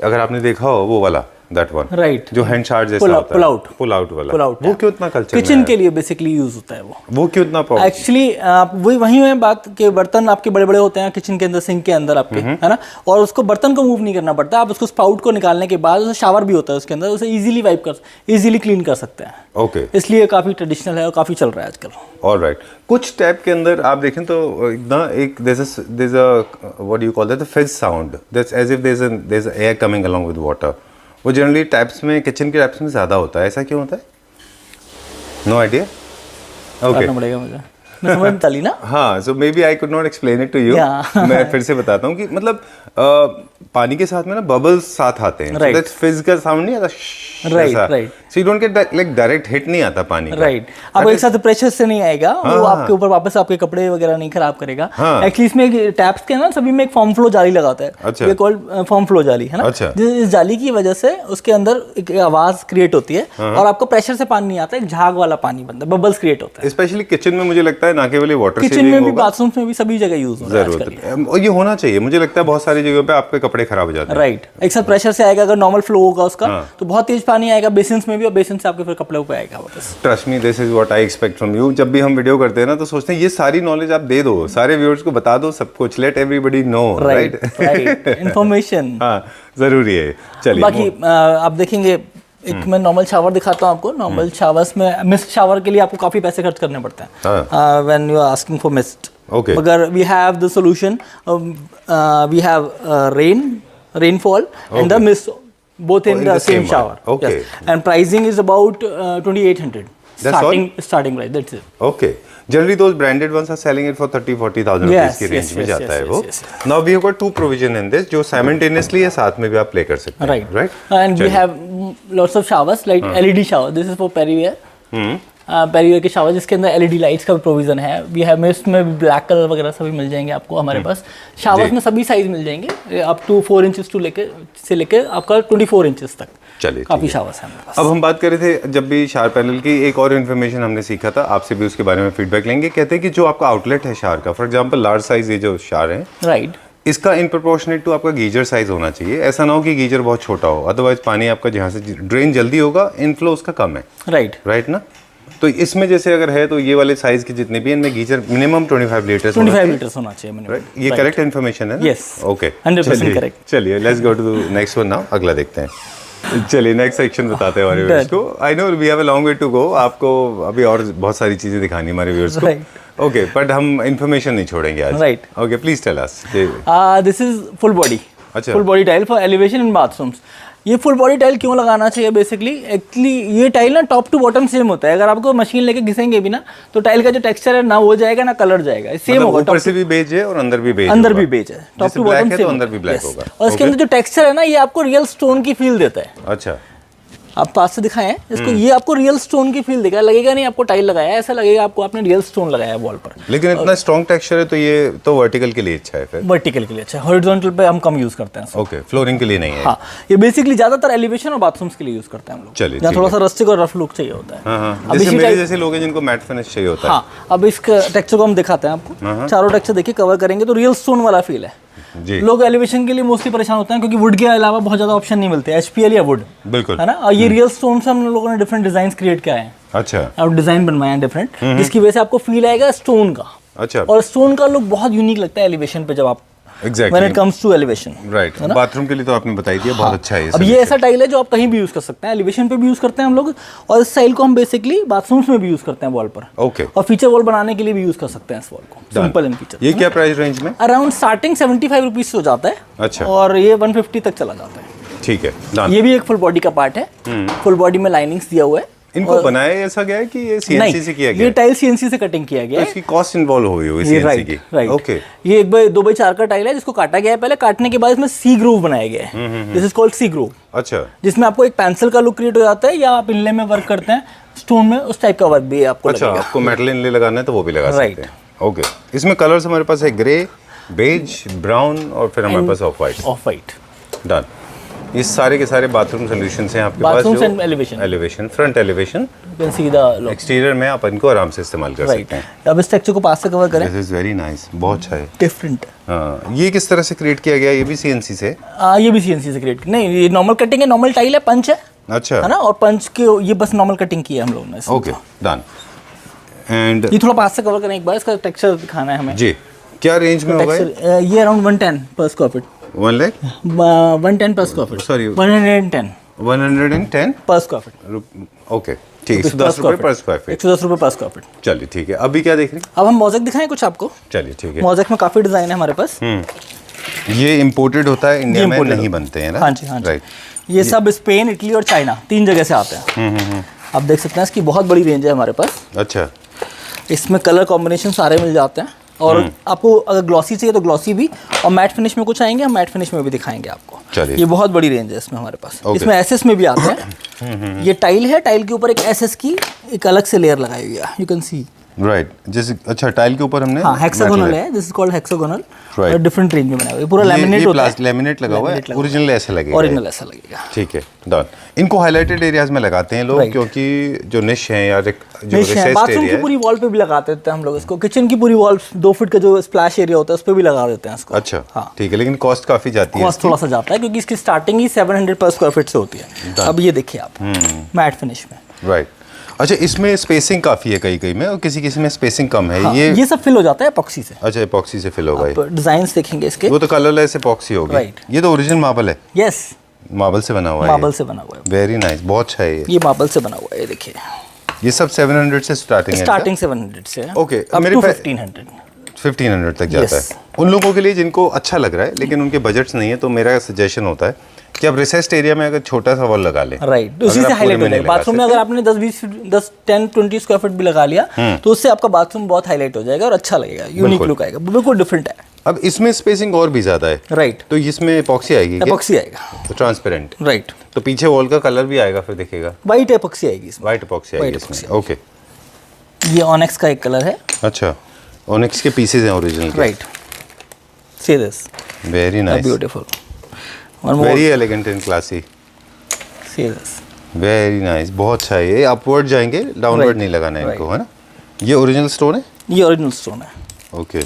अगर आपने देखा हो वो वाला, दैट वन, Right. जो हैंड शार्ट जैसा Pull out, होता है, pull out. पुल आउट वाला, Pull out वो tap. क्यों इतना कल्चर किचन के लिए बेसिकली यूज होता है वो क्यों इतना प्रॉब्लम? एक्चुअली आप वही है बात कि बर्तन आपके बड़े बड़े होते हैं किचन के अंदर, सिंक के अंदर आपके, है ना, और उसको बर्तन को मूव नहीं करना पड़ता। आप उसको स्पाउट को निकालने के बाद उसे शावर भी होता है उसके अंदर, उसे इजीली क्लीन कर सकते हैं। ओके, इसलिए काफ़ी ट्रेडिशनल है और काफ़ी चल रहा है आजकल। ऑलराइट। कुछ टैप के अंदर आप देखें तो ना एक there's a what do you call that, the fizz sound, that's as if there's a air coming along with water. वो जनरली टैप्स में, किचन के टैप्स में ज़्यादा होता है, ऐसा क्यों होता है? No idea. ओके, करना पड़ेगा मुझे, मैं समझ में चली ना। हाँ, so maybe I could not explain it to you. Yeah. मैं फिर से बताता हूँ कि मतलब पानी के साथ में ना बबल्स साथ आते हैं, Right. दैट्स फिज का साउंड नहीं आता, Right, right. So you don't get like direct hit नहीं आता पानी का। राइट आपको एक साथ प्रेशर से नहीं आएगा, वो आपके ऊपर वापस आपके कपड़े वगैरह नहीं खराब करेगा। एक्चुअली इसमें टैप्स के ना सभी में एक फॉर्म फ्लो जाली लगाता है, अच्छा। ये कॉल्ड फॉर्म फ्लो जाली है ना। अच्छा। इस जाली की वजह से उसके अंदर एक आवाज क्रिएट होती है और आपको प्रेशर से पानी नहीं आता, एक झाग वाला पानी बनता है, बबल्स क्रिएट होता है। स्पेशली किचन में मुझे लगता है ना केवल वाटर किचन में भी, बाथरूम में भी, सभी जगह यूज होता है जरूरत, और ये होना चाहिए। मुझे लगता है बहुत सारी जगहों पे आपके कपड़े खराब हो जाते हैं। राइट, एक साथ प्रेशर से आएगा, अगर नॉर्मल फ्लो होगा उसका तो बहुत तेज पानी आएगा बेसिन्स में भी, और बेसिन से आपके फिर कपड़े ऊपर आएगा वापस। Trust me, this is what I expect from you. जब भी हम वीडियो करते हैं ना तो सोचते हैं ये सारी नॉलेज आप दे दो, सारे व्यूअर्स को बता दो सब कुछ, let everybody know, right right, information हाँ जरूरी है। चलिए बाकी आप देखेंगे, एक मैं नॉर्मल शावर दिखाता हूँ आपको। नॉर्मल शावर्स में मिस्ट शावर के लिए आपको काफी पैसे खर्च करने पड़ते हैं when you are asking for mist. Okay. मगर we have the solution, we have rainfall and the mist both in in the the same same shower. one. Okay. Yes. And pricing is about 2,800 starting price, that's it. Okay, generally those branded ones are selling it for 30-40,000 Yes, rupees की range yes, में yes, जाता है yes, वो। yes, now we have got to provision in this जो simultaneously या साथ में भी आप प्ले कर सकते हैं, Right. Right. And we have lots of showers like LED shower. This is for Perrier. Periyar के शावर जिसके अंदर एलईडी लाइट्स का प्रोविजन है। वी हैव मिस्ट में भी ब्लैक कलर वगैरह सभी मिल जाएंगे आपको हमारे पास। शावर्स में सभी साइज मिल जाएंगे, अप टू 4 इंचेस टू लेके आपका 24 इंचेस तक। चलिए काफ़ी शावर्स हैं हमारे पास। अब हम बात कर रहे थे जब भी शावर पैनल की, एक और इन्फॉर्मेशन हमने सीखा था, आपसे भी उसके बारे में फीडबैक लेंगे। कहते हैं कि जो आपका आउटलेट है शावर का, फॉर एग्जाम्पल लार्ज साइज ये जो शावर है, राइट, इसका इन प्रोपोर्शनेट टू आपका गीजर साइज होना चाहिए। ऐसा ना हो कि गीजर बहुत छोटा हो, अदरवाइज पानी आपका जहाँ से ड्रेन जल्दी होगा, इनफ्लो उसका कम है, राइट ना। तो इसमें जैसे अगर है तो ये वाले साइज के जितने भी इनमें गीजर मिनिमम 25 लीटर्स 25 लीटर्स होना चाहिए minimum. राइट। ये करेक्ट इन्फॉर्मेशन है ना? Yes. Okay, 100% correct. चलिए let's go to next one now, अगला देखते हैं। चलिए नेक्स्ट सेक्शन बताते हैं हमारे व्यूअर्स को। I know we have a long way to go, आपको अभी और बहुत सारी चीजें दिखानी है हमारे व्यूअर्स को। ओके, बट हम इन्फॉर्मेशन नहीं छोड़ेंगे आज। Right, okay, please tell us. This is full body, अच्छा, full body tile for elevation in bathrooms. ये फुल बॉडी टाइल क्यों लगाना चाहिए बेसिकली? एक्चुअली ये टाइल ना टॉप टू बॉटम सेम होता है। अगर आपको मशीन लेके घिसेंगे भी ना तो टाइल का जो टेक्सचर है ना वो जाएगा ना कलर जाएगा, सेम होगा। ऊपर से भी बेज है और अंदर भी बेज, अंदर भी बेज है, टॉप टू बॉटम सेम, अंदर भी ब्लैक होगा। और इसके अंदर जो टेक्सचर है ना ये आपको रियल स्टोन की फील देता है। अच्छा, आप पास से दिखाएं इसको, ये आपको रियल स्टोन की फील देगा, लगेगा नहीं आपको टाइल लगाया है, ऐसा लगेगा आपको आपने रियल स्टोन लगाया है वॉल पर। लेकिन इतना स्ट्रॉन्ग टेक्सचर है तो ये तो वर्टिकल के लिए अच्छा है फिर। वर्टिकल के लिए अच्छा है, हॉरिजॉन्टल पे हम कम यूज करते हैं। ओके, फ्लोरिंग के लिए नहीं है। हाँ, ये बेसिकली ज्यादातर एलिवेशन और बाथरूम्स के लिए यूज करते हैं हम लोग। चलिए, जहाँ थोड़ा सा रस्टिक और रफ लुक चाहिए होता है। हाँ, जैसे मेरे जैसे लोग हैं जिनको मैट फिनिश चाहिए होता है। हाँ, अब इसका टेक्सचर को हम दिखाते हैं आपको। चारों टेक्सचर देखिए, कवर करेंगे तो रियल स्टोन वाला फील है जी। लोग एलिवेशन के लिए मोस्टली परेशान होते हैं क्योंकि वुड के अलावा बहुत ज्यादा ऑप्शन नहीं मिलते, एचपीएल या वुड, बिल्कुल, है ना। और ये रियल स्टोन से हम लोगों ने डिफरेंट डिजाइन क्रिएट किया है। अच्छा, और डिजाइन बनवाए हैं डिफरेंट, जिसकी वजह से आपको फील आएगा स्टोन का। अच्छा, और स्टोन का लुक बहुत यूनिक लगता है एलिवेशन पे जब आप exactly when it comes to elevation, right. Bathroom के लिए तो आपने बताई दिया, बहुत अच्छा है। अब ये ऐसा टाइल है जो आप कहीं भी यूज कर सकते हैं, एलिवेशन पे भी यूज करते हैं हम लोग, और इस टाइल को हम बेसिकली बाथरूम्स में भी यूज करते हैं वॉल पर। ओके, और फीचर वॉल बनाने के लिए भी यूज कर सकते हैं इस वॉल को, सिंपल एंड फीचर। ये क्या प्राइस रेंज में? अराउंड स्टार्टिंग 75 रुपीज हो जाता है। अच्छा, और ये 150 तक चला जाता है। ठीक है, डन। ये भी एक फुल बॉडी का पार्ट है, फुल बॉडी में लाइनिंग्स दिया हुआ है। इनको बनाया ऐसा गया है कि ये सीएनसी से किया गया? ये टाइल सीएनसी से कटिंग किया गया तो है। इसकी कॉस्ट इन्वॉल्व हुई होगी सीएनसी की? Right, okay. ये 1/2/4 का टाइल है जिसको काटा गया है पहले, काटने के बाद इसमें सी ग्रूव बनाया गया है। This is called C groove. अच्छा, जिसमें आपको एक पेंसिल का लुक क्रिएट हो जाता है, या आप इनले में वर्क करते हैं स्टोन में, उस टाइप का वर्क भी आपको अच्छा, लगेगा। आपको मेटल इनले लगाना है तो वो भी लगा सकते हैं। ओके, इसमें कलर्स हमारे पास है ग्रे, बेज, ब्राउन और फिर हमारे पास off white. Off white, done. ये सारे के सारे बाथरूम सॉल्यूशंस हैं आपके पास। Bathrooms and elevation, elevation, front elevation, you can see the look. Exterior में आप इनको आराम से इस्तेमाल कर सकते हैं। अब इस टेक्सचर को पास से कवर करें, दिस इज वेरी नाइस, बहुत अच्छा है। डिफरेंट। हाँ, ये किस तरह से क्रिएट किया गया? ये भी सीएनसी से? ये भी सीएनसी से क्रिएट, नहीं ये नॉर्मल कटिंग है, नॉर्मल टाइल है, पंच है, अच्छा, है ना। और पंच के ये बस नॉर्मल कटिंग की है हम लोगों ने। Okay, done. एंड ये थोड़ा पास से कवर करें एक बार, इसका टेक्सचर दिखाना है हमें जी। क्या रेंज में होगा ये? अराउंड 110 पर स्क्वायर फीट। 1 लाख 110 पर स्क्वायर फीट, सॉरी 110 110 पर स्क्वायर फीट। ओके, ठीक है, 110 रुपये पर स्क्वायर फीट। 110 रुपये पर स्क्वायर फीट। चलिए ठीक है, अभी क्या देख रहे हैं? अब हम मोज़ेक दिखाएं कुछ आपको। चलिए ठीक है। मोज़ेक में काफ़ी डिज़ाइन है हमारे पास। ये इम्पोर्टेड होता है, इंडिया में imported नहीं बनते हैं ना? हाँ जी, हाँ जी। राइट। ये सब स्पेन, इटली और चाइना, 3 जगह से आते हैं। आप देख सकते हैं इसकी बहुत बड़ी रेंज है हमारे पास। अच्छा, इसमें कलर कॉम्बिनेशन सारे मिल जाते हैं। और आपको अगर ग्लॉसी चाहिए तो ग्लॉसी भी, और मैट फिनिश में कुछ आएंगे, हम मैट फिनिश में भी दिखाएंगे आपको। चलिए। ये बहुत बड़ी रेंज है इसमें हमारे पास। Okay. इसमें एसएस में भी आते हैं। ये टाइल है, टाइल के ऊपर एक एसएस की एक अलग से लेयर लगाई हुई है, यू कैन सी। राइट, जैसे अच्छा टाइल के ऊपर हमने हाँ, हेक्सागोनल है, this is called hexagonal. Right. Different range में बना हुआ है, पूरा लैमिनेट होता है। लैमिनेट लगा हुआ है, ओरिजिनल ऐसा लगेगा। ओरिजिनल ऐसा लगेगा। ठीक है, डन। इनको हाईलाइटेड एरियाज में लगाते हैं लोग, Right. क्योंकि जो निश है या जो निश है, रिसेस्ड बाथरूम एरिया की है। पूरी वॉल पे भी लगा देते हैं हम लोग इसको, किचन की पूरी वॉल 2 फीट का जो स्प्लैश एरिया होता है उस पे भी लगा देते हैं इसको। अच्छा, हाँ, ठीक है, लेकिन कॉस्ट काफी जाती है। कॉस्ट थोड़ा सा जाता है क्योंकि इसकी स्टार्टिंग ही 700 पर स्क्वायर फीट से होती है। अब ये देखिए आप मैट फिनिश में। राइट। अच्छा, इसमें स्पेसिंग काफी है कई में, और किसी में स्पेसिंग कम है। हाँ, ये सब फिल हो जाता है एपॉक्सी से। अच्छा, एपॉक्सी से फिल होगा। आप डिजाइन्स देखेंगे इसके। वो तो कलरलेस एपॉक्सी होगी। Right. ये तो ओरिजिनल मार्बल है। यस, मार्बल से बना हुआ है। मार्बल से बना हुआ है। वेरी नाइस, बहुत अच्छा है ये मार्बल से बना हुआ है, ये देखिए। ये सब 700 से स्टार्टिंग है। स्टार्टिंग 700 से Okay, अब मेरे टू पा- 1500 तक जाता Yes. है। उन लोगों के लिए जिनको अच्छा लग रहा है लेकिन उनके बजट्स नहीं है, तो मेरा सजेशन होता है कि आप रिसेस्ड एरिया में अगर छोटा सा वॉल लगा लें। राइट, उसी से हाईलाइट हो जाएगा। बाथरूम में अगर आपने 10-20 स्क्वायर फीट भी लगा लिया तो उससे आपका बाथरूम बहुत हाईलाइट हो जाएगा और अच्छा लगेगा, यूनिक बिल्कुल। लुक आएगा, बिल्कुल डिफरेंट है। अब इसमें स्पेसिंग और भी ज्यादा है। राइट, तो इसमें एपॉक्सी आएगी क्या? एपॉक्सी आएगा। तो ट्रांसपेरेंट। राइट, तो पीछे वॉल का कलर भी आएगा, फिर दिखेगा। वाइट एपॉक्सी आएगी इसमें। वाइट एपॉक्सी आएगी White इसमें। epoxy ओके, ये ऑनेक्स का एक कलर है। अच्छा, ओनिक्स के पीसेज हैं ओरिजिनल के। Right, see this, very nice, beautiful, one more, very elegant and classy, see this. Very nice, बहुत अच्छा है। ये अपवर्ड जाएंगे, डाउनवर्ड Right. नहीं लगाना है इनको, Right. है ना? ये ओरिजिनल स्टोन है। ये ओरिजिनल स्टोन है, ओके,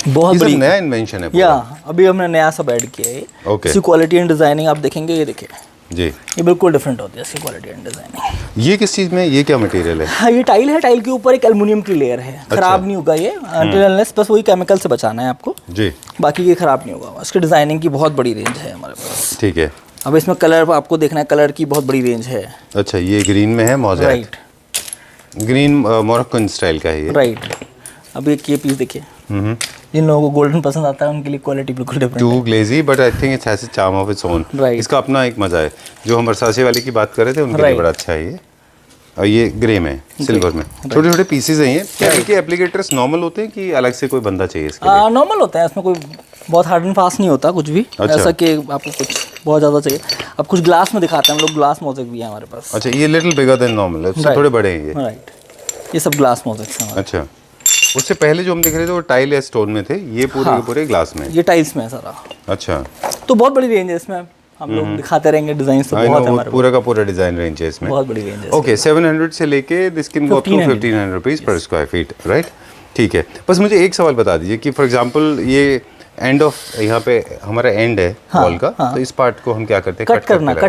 बहुत ये सब बड़ी। नया इन्वेंशन है या पूरा। अभी हमने नया सब ऐड किया है। Okay. इसकी क्वालिटी एंड डिजाइनिंग आप देखेंगे, ये देखिए, जी। ये बिल्कुल डिफरेंट होती है इसकी क्वालिटी एंड डिजाइनिंग। ये किस चीज़ में, ये क्या मटेरियल है? हाँ, ये टाइल है, टाइल के ऊपर एक एल्युमिनियम की लेयर है, खराब नहीं होगा ये until unless, बस वही केमिकल से बचाना है आपको, जी, बाकी ये खराब नहीं होगा। इसकी डिजाइनिंग की बहुत बड़ी रेंज है हमारे पास। ठीक है। अब इसमें कलर आपको देखना है, कलर की बहुत बड़ी रेंज है। अच्छा, ये ग्रीन में है, mosaic right, green, Moroccan style का है ये। राइट। अब एक ये पीस देखिए, जिन लोगों को गोल्डन पसंद आता है उनके लिए क्वालिटी बिल्कुल डिफरेंट टू है। Galeazzi, but I think it's has a charm of its own. Right. इसका अपना एक मजा है। जो हम बरसाचे वाले की बात कर रहे थे उनके लिए Right. बड़ा अच्छा है ये। और ये ग्रे में, सिल्वर में, छोटे छोटे पीसेज हैं ये। क्या इनके एप्लीकेटर्स नॉर्मल होते हैं कि अलग से कोई बंदा चाहिए इसके लिए? नॉर्मल होता है, इसमें कोई बहुत हार्ड एंड फास्ट नहीं होता कुछ भी। अच्छा। ऐसा कि आपको कुछ बहुत ज़्यादा चाहिए। अब कुछ ग्लास में दिखाते हैं हम लोग, ग्लास मोज़ेक भी है हमारे पास। अच्छा, ये लिटिल बिगर देन नॉर्मल है, उससे Right. थोड़े बड़े हैं ये। राइट, ये सब ग्लास मोज़ेक हैं हमारे। अच्छा, उससे पहले जो हम देख रहे थे वो टाइल या स्टोन में थे, ये पूरे हाँ। के पूरे ग्लास में। ये टाइल्स में है सारा। अच्छा, तो बहुत बड़ी रेंज है इसमें, हम लोग दिखाते रहेंगे, डिजाइन तो आई बहुत है नो, हमारे पूरा का पूरा डिजाइन रेंज है इसमें। पास, बहुत बड़ी रेंज है। ओके, 700 से लेके this can go up to 1500 rupees पर स्क्वायर फीट, राइट? ठीक है। बस मुझे एक सवाल बता दीजिए कि फॉर एग्जांपल ये एंड ऑफ, यहाँ पे हमारा एंड है वॉल का, तो इस पार्ट को हम क्या करते हैं? कट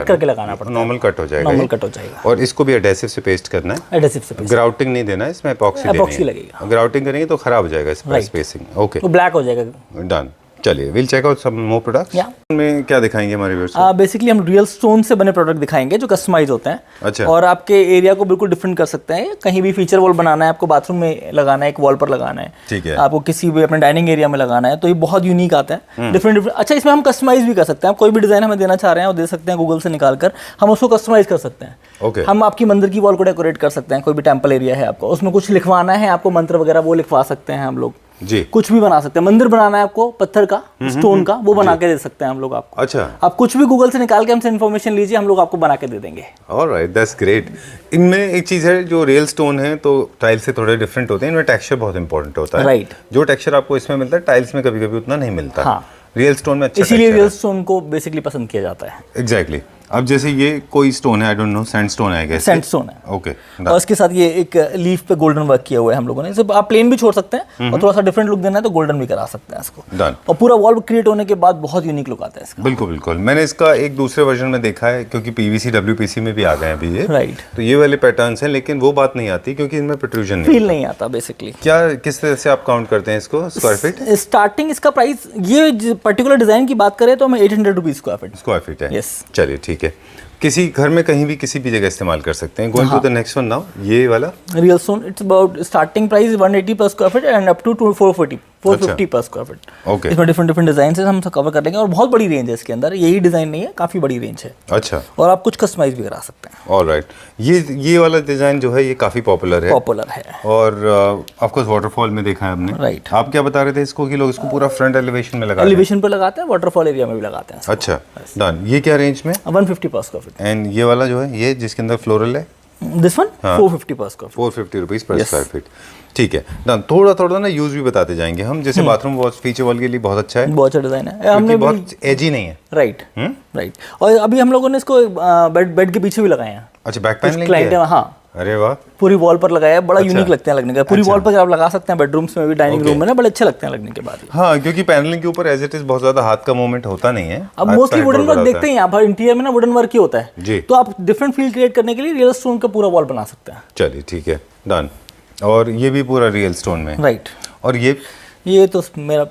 करके लगाना पड़ता है। नॉर्मल कट हो जाएगा। नॉर्मल ये? कट हो जाएगा। और इसको भी एडेसिव से पेस्ट करना है, एडेसिव से पेस्ट, ग्राउटिंग नहीं देना है इसमें, एपॉक्सी एपॉक्सी देनी है। लगेगा। ग्राउटिंग करेंगे तो खराब हो जाएगा इस पर Right. स्पेसिंग। ओके, तो ब्लैक हो जाएगा। डन। चलिए, will check out some more products. Yeah. में क्या दिखाएंगे हमारे व्यूअर्स को? बेसिकली हम रियल स्टोन से बने प्रोडक्ट दिखाएंगे जो कस्टमाइज होते हैं। अच्छा। और आपके एरिया को बिल्कुल डिफरेंट कर सकते हैं। कहीं भी फीचर वॉल बनाना है आपको, बाथरूम में लगाना है, एक वॉल पर लगाना है, ठीक है। आपको किसी भी अपने डाइनिंग एरिया में लगाना है, तो ये बहुत यूनिक आता है, डिफरेंट। अच्छा, इसमें हम कस्टमाइज भी कर सकते हैं। आप कोई भी डिजाइन हमें देना चाह रहे हैं वो दे सकते हैं, गूगल से निकाल कर हम उसको कस्टमाइज कर सकते हैं। ओके। हम आपकी मंदिर की वॉल को डेकोरेट कर सकते हैं, कोई भी टेम्पल एरिया है आपको, उसमें कुछ लिखवाना है आपको, मंत्र वगैरह, वो लिखवा सकते हैं हम लोग। जी। कुछ भी बना सकते हैं। मंदिर बनाना है आपको पत्थर का, स्टोन का, वो बना के दे सकते हैं हम लोग आपको। अच्छा, आप कुछ भी गूगल से निकाल के हमसे इन्फॉर्मेशन लीजिए, हम लोग आपको बना के दे देंगे। Alright, that's great. इनमें एक चीज़ है, जो रियल स्टोन है तो टाइल से थोड़े डिफरेंट होते हैं, इनमें टेक्सचर बहुत इंपॉर्टेंट होता है। Right. जो टेक्सचर आपको इसमें मिलता है टाइल्स में कभी कभी उतना नहीं मिलता। हाँ। रियल स्टोन में अच्छा इसीलिए texture रियल स्टोन को बेसिकली पसंद किया जाता है। है। एग्जैक्टली। अब जैसे ये कोई स्टोन है, आई डोंट नो, सैंडस्टोन है क्या? सैंडस्टोन है। ओके, और इसके साथ ये एक लीफ पे गोल्डन वर्क किया हुआ है हम लोगों ने। इसे आप प्लेन भी छोड़ सकते हैं और थोड़ा सा डिफरेंट लुक देना है तो गोल्डन भी करा सकते हैं इसको। डन। और पूरा वॉल क्रिएट होने के बाद बहुत यूनिक लुक आता है इसका। बिल्कुल बिल्कुल, मैंने इसका एक दूसरे वर्जन में देखा है, क्योंकि पीवीसी डब्ल्यूपीसी में भी आ गए हैं अभी ये। राइट। तो ये वाले पैटर्न्स हैं, लेकिन वो बात नहीं आती क्योंकि इनमें प्रोट्रूजन नहीं। फील नहीं आता बेसिकली। क्या, किस तरह से आप काउंट करते हैं इसको स्क्वायर फीट? स्टार्टिंग इसका प्राइस, ये पर्टिकुलर डिजाइन की बात करें तो हमें 800 rupees square feet. Square feet है। Yes. चलिए ठीक है। किसी घर में कहीं भी किसी भी जगह इस्तेमाल कर सकते हैं। Going to the next one now, ये वाला real stone, it's about starting price 180 per square feet and up to 450 per square feet. Okay. इसमें डिफरेंट डिजाइन है, हम सब कवर कर लेंगे और बहुत बड़ी रेंज है इसके अंदर, यही डिजाइन नहीं है, काफी बड़ी रेंज है। अच्छा, और आप कुछ कस्टमाइज भी करा सकते हैं। ऑलराइट। ये वाला डिजाइन जो है ये काफी पॉपुलर है। पॉपुलर है और ऑफ कोर्स वाटरफॉल में देखा है हमने। Right. आप क्या बता रहे थे इसको कि लोग इसको पूरा फ्रंट एलिवेशन में लगाते हैं? एलिवेशन पे लगाते हैं, वाटरफॉल एरिया में भी लगाते हैं। अच्छा, डन। ये क्या रेंज में? 150 पर स्क्वायर फीट। एंड ये वाला जो है ये जिसके अंदर फ्लोरल है, this one 450 per square feet. 450 rupees per square feet. ठीक है, डन। थोड़ा थोड़ा ना यूज भी बताते जाएंगे हम, जैसे बाथरूम वॉश फीचर वॉल के लिए बहुत अच्छा है, बहुत अच्छा डिजाइन है, क्योंकि हमने बहुत एजी नहीं है। Right right. और अभी हम लोगों ने इसको बेड के पीछे भी लगाए हैं। अच्छा, बैक पैनलिंग क्लाइंट है? हाँ, अरे वाह, पूरी वॉल पर लगाया है, बड़ा अच्छा। यूनिक लगते हैं लगने का। पूरी वॉल पर आप लगा सकते हैं, बेडरूम्स में भी, डाइनिंग रूम में ना, बड़े अच्छे लगते हैं लगने के बाद। हाँ, क्योंकि पैनलिंग के ऊपर एज इट इज बहुत ज्यादा हाथ का मूवमेंट होता नहीं है। अब हाथ मोस्टली का वुडन बड़ा वर्क होता देखते हैं यहाँ पर, इंटीरियर में ना वुडन वर्क ही होता है जी। तो आप डिफरेंट फील क्रिएट करने के लिए रियल स्टोन का पूरा वॉल बना सकते हैं। चलिए ठीक है, डन। और ये भी पूरा रियल स्टोन में, राइट। और ये तो मेरा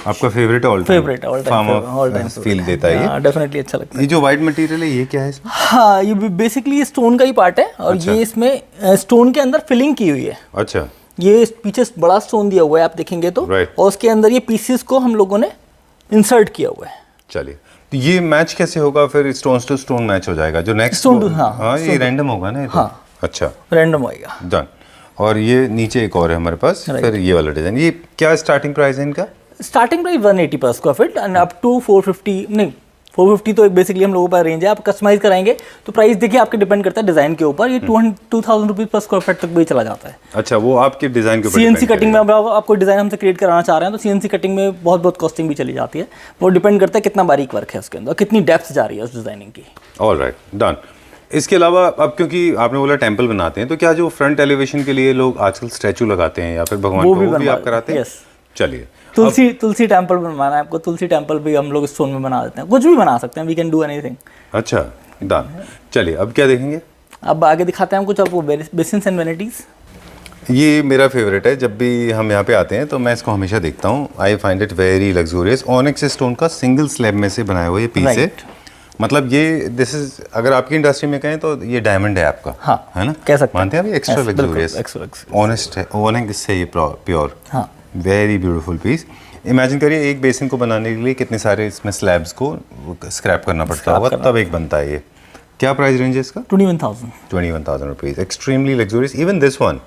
आपका favourite all favourite all time feel देता है ये। डेफिनेटली अच्छा लगता है। ये जो वाइट मटेरियल है ये क्या है इसमें? हाँ, ये बेसिकली स्टोन का ही पार्ट है और अच्छा। ये इसमें स्टोन के अंदर फिलिंग की हुई है। अच्छा, ये पीछे बड़ा स्टोन दिया हुआ है, आप देखेंगे तो। Right. और उसके अंदर ये पीसेस को हम लोगों ने इंसर्ट किया हुआ है। चलिए, तो ये मैच कैसे होगा फिर? स्टोन टू स्टोन मैच हो जाएगा जो नेक्स्ट Stone to- हाँ, हाँ, ये रैंडम होगा ना ये तो? हाँ। अच्छा, रैंडम आएगा। डन। और ये नीचे एक और है हमारे पास, Right. फिर ये वाला डिजाइन। ये क्या स्टार्टिंग प्राइस है इनका? Starting price 180 per square feet and up to 450, नहीं 450 तो एक बेसिकली हम लोगों का रेंज है। आप कस्टमाइज कराएंगे तो प्राइस देखिए आपके डिपेंड करता है डिजाइन के ऊपर। ये 2000 रुपीज पर स्क्वायर फीट तक भी चला जाता है। अच्छा, वो आपके डिजाइन के ऊपर सीएनसी depend कटिंग में करेगा। अब आप कोई डिजाइन हमसे क्रिएट कराना चाह रहे हैं तो सीएनसी कटिंग में बहुत कॉस्टिंग भी चली जाती है। वो डिपेंड करता है कितना बारीक वर्क है उसके अंदर, कितनी डेप्थ जा रही है उस डिजाइनिंग की। Alright, done. इसके अलावा अब क्योंकि आपने बोला टेंपल बनाते हैं, तो क्या जो फ्रंट एलिवेशन के लिए लोग आजकल स्टैचू लगाते हैं या फिर भगवान वो को, भी वो भी बनवा आप कराते हैं? yes। चलिए, तुलसी टेम्पल बनवाना है आपको, तुलसी टेम्पल भी हम लोग स्टोन में बना देते हैं, कुछ भी बना सकते हैं, वी कैन डू एनीथिंग। अच्छा, डन। चलिए, अब क्या देखेंगे? अब आगे दिखाते हैं हम कुछ आपको बेसिन्स एंड वेनिटीज। ये मेरा फेवरेट है, जब भी हम यहाँ पे आते हैं तो मैं इसको हमेशा देखता हूँ। I find it very luxurious. Onyx stone का सिंगल स्लैब में से बनाया हुआ ये पीस है। Right. मतलब ये दिस इज, अगर आपकी इंडस्ट्री में कहें तो ये डायमंड है आपका। हाँ, है ना, कह सकते हैं। मानते हैं आप? एक्स्ट्रा Yes, बिल्कुल, लग्जूरियस, extra luxurious। ऑनेस्ट है, ऑनिक्स से ये प्योर। हाँ, वेरी ब्यूटीफुल पीस। इमेजिन करिए एक बेसिन को बनाने के लिए कितने सारे इसमें स्लैब्स को स्क्रैप करना पड़ता होगा, तब एक बनता है ये। क्या प्राइस रेंज है इसका? 21,000 21,000 rupees. Extremely luxurious. Even this one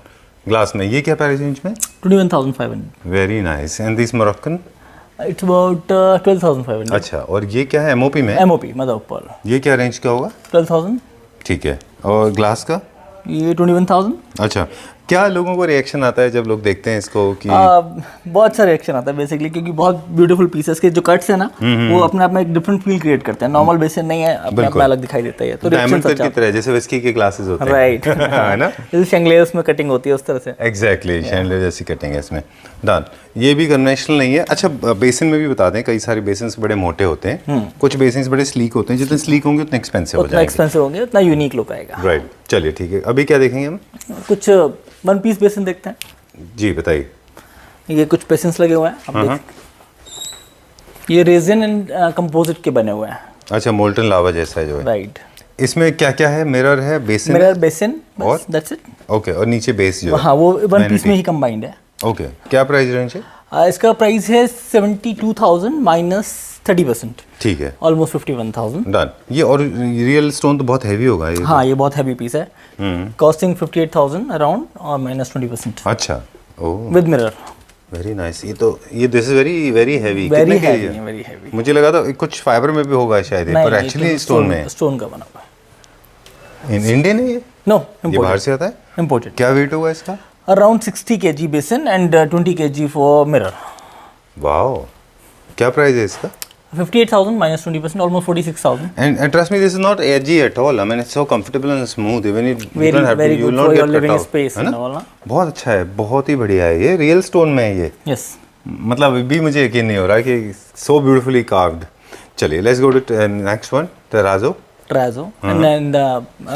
glass में, ये क्या प्राइस रेंज में? 21,500। Very nice. And this Moroccan? It's about 12,500। अच्छा, और ये क्या है? एमओपी में? MOP mother of pearl. ये क्या रेंज का होगा? 12,000। ठीक है। और ग्लास का? ये 21,000। अच्छा, क्या लोगों को रिएक्शन आता है जब लोग देखते हैं इसको कि बहुत अच्छा रिएक्शन आता है बेसिकली, क्योंकि बहुत ब्यूटीफुल पीसेस के जो कट्स है ना, वो अपने आप में एक डिफरेंट फील क्रिएट करते हैं। नॉर्मल बेसिन नहीं है, अपने आप में अलग दिखाई देता है। तो डायमंड रिएक्शन कट की तरह, जैसे विस्की के ग्लासेस होते हैं, राइट है ना? जैसे शैंगलियर्स में कटिंग होती है उस तरह से। एग्जैक्टली, शैंडलियर जैसी कटिंग है इसमें। डन। ये भी कन्वेंशनल नहीं है। अच्छा, बेसिन में भी बता दें, कई सारे बेसिन बड़े मोटे होते हैं, कुछ बेसिन बड़े स्लीक होते हैं। जितने स्लीक होंगे उतने एक्सपेंसिव हो उतना जाएंगे। एक्सपेंसिव होंगे, उतना यूनिक लुक आएगा। राइट, चलिए ठीक है। अभी क्या देखेंगे हम? कुछ वन पीस बेसिन देखते हैं। जी बताइए। ये कुछ बेसिन्स लगे हुए हैं, आप देख। ये रेजिन एंड कंपोजिट के बने हुए हैं। अच्छा, मोल्टन लावा जैसा है जो है। राइट। इसमें क्या क्या है? मिरर है, बेसिन मिरर, बेसिन और? That's it. ओके, और नीचे बेस जो है। हाँ, वो वन पीस में ही कंबाइंड है। ओके, क्या प्राइस रेंज है? इसका प्राइस है 72,000 माइनस 30%, ठीक है, ऑलमोस्ट 51,000। डन। ये और रियल स्टोन तो बहुत हैवी होगा ये। हाँ, ये बहुत हैवी पीस है। कॉस्टिंग 58,000 अराउंड और माइनस 20% अच्छा, oh with mirror. Very nice. ये this is very very heavy. Very कितने हैवी, की है? Very heavy. मुझे लगा था कुछ फाइबर में भी होगा शायद, पर एक्चुअली स्टोन में है। स्टोन का बना हुआ है। इंडियन है ये? नो, ये बाहर से आता है? इम्पोर्टेड। क्या वेट होगा इसका? Around 60 kg basin and 20 kg for mirror. Wow, क्या प्राइस है इसका? 58,000 minus 20%, almost 46,000. And trust me, this is not edgy at all. I mean, it's so comfortable and smooth. Even you Very, don't have to, very you will good not for get your cut living out. space है and ना? all, ना? बहुत अच्छा है, बहुत ही बढ़िया है ये। रियल स्टोन में है ये। Yes. मतलब अभी मुझे यकीन नहीं हो रहा कि so beautifully carved. चलिए, let's go to next one, terrazzo. Terrazzo. And then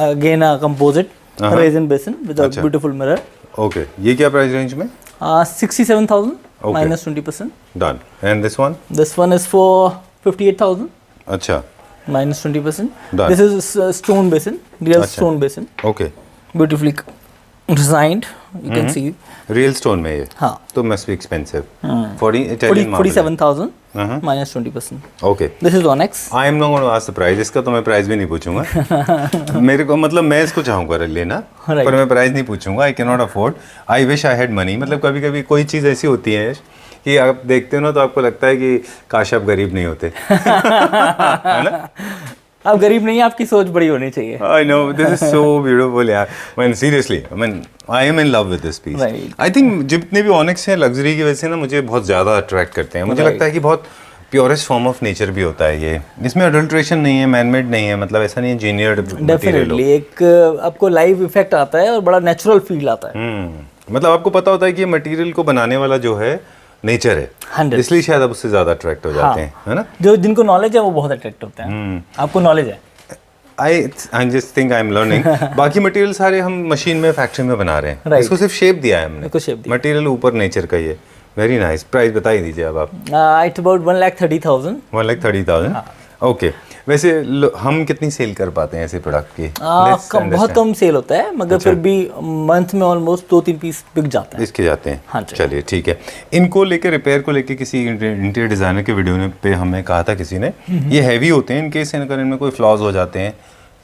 again a composite resin basin with a beautiful mirror. Okay, ये क्या प्राइस रेंज में? 67,000 Okay. minus 20%. Done. And this one? This one is for 58,000. अच्छा, -20%. Done. This is stone basin, real अच्छा. stone basin, ओके, beautifully designed. You can see. Real stone में ये हाँ. तो must be expensive 40 Italian marble 47,000 Uh-huh. -20%. Okay, This is Onyx. I am not going to ask the price, इसका तो मैं price भी नहीं पूछूंगा मेरे को मतलब मैं इसको चाहूंगा लेना Right. पर मैं प्राइस नहीं पूछूंगा, I can not afford, I wish I had money. मतलब कभी कभी कोई चीज़ ऐसी होती है कि आप देखते हो ना तो आपको लगता है कि काश आप गरीब नहीं होते है ना। आप गरीब नहीं है, आपकी सोच बड़ी होनी चाहिए. I know, this is so beautiful यार। I mean seriously, I mean I am in love with this piece। Right. I think जितने भी ऑनिक्स हैं लग्जरी की वजह से ना मुझे बहुत ज़्यादा अट्रैक्ट करते हैं। मुझे Right. लगता है कि बहुत प्योरेस्ट फॉर्म ऑफ नेचर भी होता है ये, इसमें अडल्ट्रेशन नहीं है, मैनमेड नहीं है, मतलब ऐसा नहीं इंजीनियर्ड मटेरियल डेफिनेटली एक आपको लाइव इफेक्ट आता है और बड़ा नेचुरल फील आता है. मतलब आपको पता होता है कि ये मटेरियल को बनाने वाला जो है नेचर है, 100. इसलिए शायद आप उससे ज़्यादा अट्रैक्ट हो जाते हैं, है ना। जो जिनको नॉलेज है वो बहुत अट्रैक्ट होते हैं. आपको नॉलेज है. I just think I am learning. बाकी मटेरियल सारे हम मशीन में फैक्ट्री में बना रहे हैं, Right. इसको सिर्फ शेप दिया है हमने, इसको shape दिया. मटेरियल ऊपर नेचर का ही है। Very nice. प्राइस बता ही दीजिए अब आप। It's about 1,30,000. 1,30,000। ओके, वैसे हम कितनी सेल कर पाते हैं ऐसे प्रोडक्ट की? बहुत कम सेल होता है मगर फिर भी मंथ में ऑलमोस्ट 2-3 पीस बिक जाते हैं. इसके जाते हैं। हाँ जी. चलिए ठीक है। इनको लेके रिपेयर को लेके किसी इंटीरियर डिजाइनर के वीडियो पे हमें कहा था किसी ने, ये हैवी होते हैं, इनकेस अगर इनमें कोई फ्लॉज हो जाते हैं,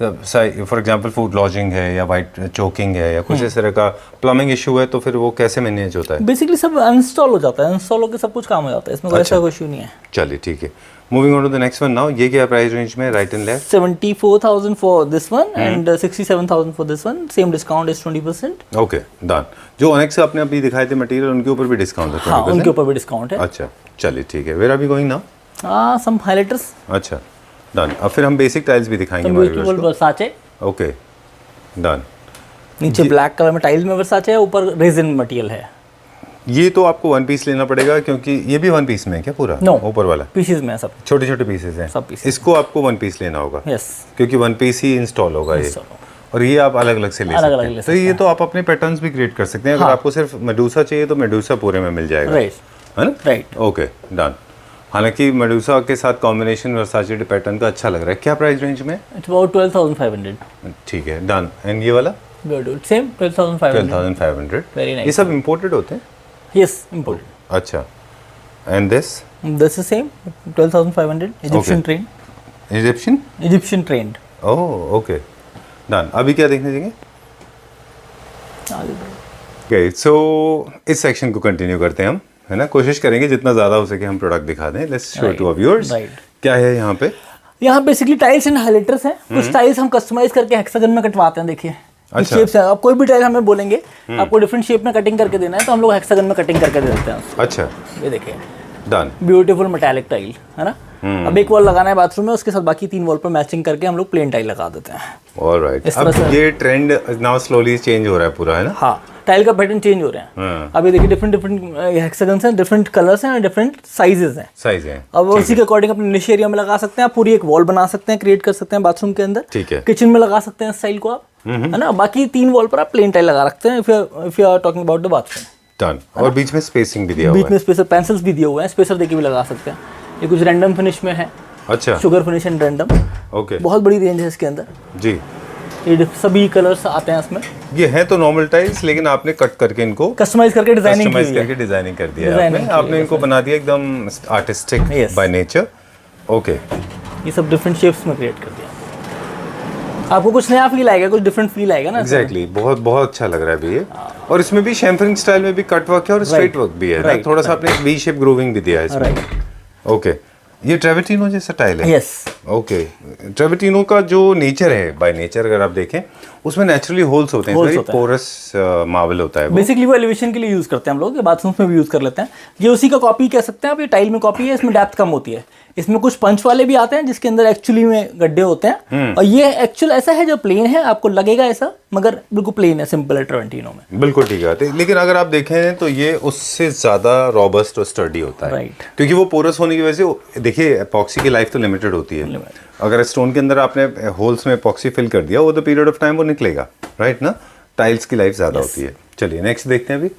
फॉर एग्जांपल फूड लॉजिंग है या वाइट चोकिंग है या कुछ इस तरह का प्लम्बिंग इशू है, तो फिर वो कैसे मैनेज होता है? बेसिकली सब इंस्टॉल हो जाता है, इंस्टॉल होकर सब कुछ काम हो जाता है, इसमें कोई ऐसा कोई इशू नहीं है. चलिए ठीक है। Moving on to the next one now. ये क्या प्राइस रेंज में right and left? 74,000 for this one and 67,000 for this one. Same discount is 20%. Okay done. जो ऑनेक्स आपने अभी दिखाए थे मटेरियल उनके ऊपर भी डिस्काउंट है? हाँ, उनके ऊपर भी डिस्काउंट है. अच्छा चलिए ठीक है। Where are we going now? Some highlighters. अच्छा डन। अब फिर हम बेसिक टाइल्स भी दिखाएंगे सम हमारे ब्यूटीफुल व्यूअर्स वर्साचे. को। Okay done. नीचे ब्लैक कलर में टाइल्स में वर्साचे है, ऊपर रेजिन मटेरियल है. ये तो आपको वन पीस लेना पड़ेगा क्योंकि ये भी वन पीस में है क्या पूरा? No. ऊपर वाला पीसेस में है सब. छोटे छोटे पीसेस हैं, सब pieces. इसको आपको वन पीस लेना होगा यस. क्योंकि वन पीस ही इंस्टॉल होगा ये, Install और ये आप अलग अलग से ले अलग सकते अलग हैं। ले तो ये तो आप अपने पैटर्न्स भी क्रिएट कर सकते हैं। अगर आपको सिर्फ मेडूसा चाहिए तो मेडूसा पूरे में मिल जाएगा, राइट. है ना? राइट. Okay done. हालांकि मेडूसा के साथ कॉम्बिनेशन वर्साचे पैटर्न का अच्छा लग रहा है। क्या प्राइस रेंज में? It's about 12,500. ठीक है डन। एंड ये वाला? सेम 12,500. 12,500। Very nice. ये सब इम्पोर्टेड होते हैं? Yes, imported. अच्छा। And this? This is same 12,500. Egyptian trend. Egyptian? Egyptian trend. Oh okay done. अभी क्या देखने देंगे? ओके सो इस सेक्शन को कंटिन्यू करते हैं हम, है ना। कोशिश करेंगे जितना ज़्यादा हो सके हम प्रोडक्ट दिखा दें। Let's show to our viewers. क्या है यहाँ पे? यहाँ बेसिकली टाइल्स एंड हाइलाइटर्स हैं. कुछ टाइल्स हम कस्टमाइज करके हेक्सागन में कटवाते हैं. देखिए अच्छा. शेप्स है. आप कोई भी टाइल हमें बोलेंगे आपको डिफरेंट शेप में कटिंग करके देना है तो हम लोग हेक्सागन में कटिंग करके दे देते हैं. अच्छा ये देखिए डन। ब्यूटीफुल मेटालिक टाइल, है ना. अब एक वॉल लगाना है बाथरूम में, उसके साथ बाकी 3 वॉल पर मैचिंग करके हम लोग प्लेन टाइल लगा देते हैं. ऑलराइट। इस अब तरह से- ये ट्रेंड नाउ स्लोली चेंज हो रहा है पूरा, है ना? हाँ, टाइल का पैटर्न चेंज हो रहे हैं. हाँ। अभी देखिए डिफरेंट हेक्सागन्स हैं, डिफरेंट कलर्स हैं, डिफरेंट साइजेस हैं. साइज है। अब उसी के अकॉर्डिंग अपने निश एरिया में लगा सकते हैं. आप पूरी एक वॉल बना सकते हैं, क्रिएट कर सकते हैं बाथरूम के अंदर. ठीक है। किचन में लगा सकते हैं स्टाइल को आप, है ना. बाकी 3 वॉल पर आप प्लेन टाइल लगा रखते हैं if you are talking about the bathroom. Done. और बीच में स्पेसिंग भी दिया हुआ बीच है। में स्पेसर पेंसिल्स भी दिए हुए हैं, स्पेसर देके भी लगा सकते हैं. ये कुछ रैंडम फिनिश में है, अच्छा sugar finish and random. Okay बहुत बड़ी रेंज है इसके अंदर. जी। ये सभी कलर्स आते हैं इसमें. ये है तो नॉर्मल टाइल्स, लेकिन आपने कट करके इनको कस्टमाइज करके डिजाइनिंग की कस्टमाइज हुई है. करके डिजाइनिंग कर दिया है Designing आपने। की आपने इनको बना दिया एकदम artistic Yes. By nature. Okay ये सब डिफरेंट शेप्स में क्रिएट कर दिया. आपको कुछ नया फील आएगा, कुछ डिफरेंट फील आएगा ना. एग्जैक्टली। बहुत बहुत अच्छा लग रहा है अभी ये। और इसमें भी शैम्फरिंग स्टाइल में भी कट वर्क है और स्ट्रेट वर्क भी है ना? Right. थोड़ा सा आपने वी शेप ग्रूविंग भी दिया है इसमें। राइट. ओके। ये ट्रेविटिनो जैसा टाइल है? यस. ओके। ट्रेविटिनो का जो नेचर है, बाय नेचर अगर आप देखें उसमें नेचुरली होल्स होते हैं, Holes वेरी होते हैं. पोरस मार्बल होता है वो। बेसिकली वो एलिवेशन के लिए यूज करते हैं हम लोग, ये बाथरूम्स में भी यूज कर लेते हैं. ये उसी का कॉपी कह सकते हैं आप. ये टाइल में कॉपी है, इसमें डेप्थ कम होती है. इसमें कुछ पंच वाले भी आते हैं जिसके अंदर एक्चुअली में गड्ढे होते हैं. और ये एक्चुअल ऐसा है जो प्लेन है, आपको लगेगा ऐसा मगर बिल्कुल प्लेन है, सिंपल है ट्रेविटिनो में. बिल्कुल ठीक है। लेकिन अगर आप देखें तो ये उससे ज़्यादा रॉबस्ट और स्टर्डी होता है। Right. क्योंकि वो पोरस होने की वजह से, देखिए एपॉक्सी की लाइफ तो लिमिटेड होती है। अगर स्टोन के अंदर आपने होल्स में एपॉक्सी फिल कर दिया, वो द पीरियड ऑफ टाइम वो निकलेगा, राइट ना। टाइल्स की लाइफ ज़्यादा होती है। चलिए नेक्स्ट देखते हैं अभी।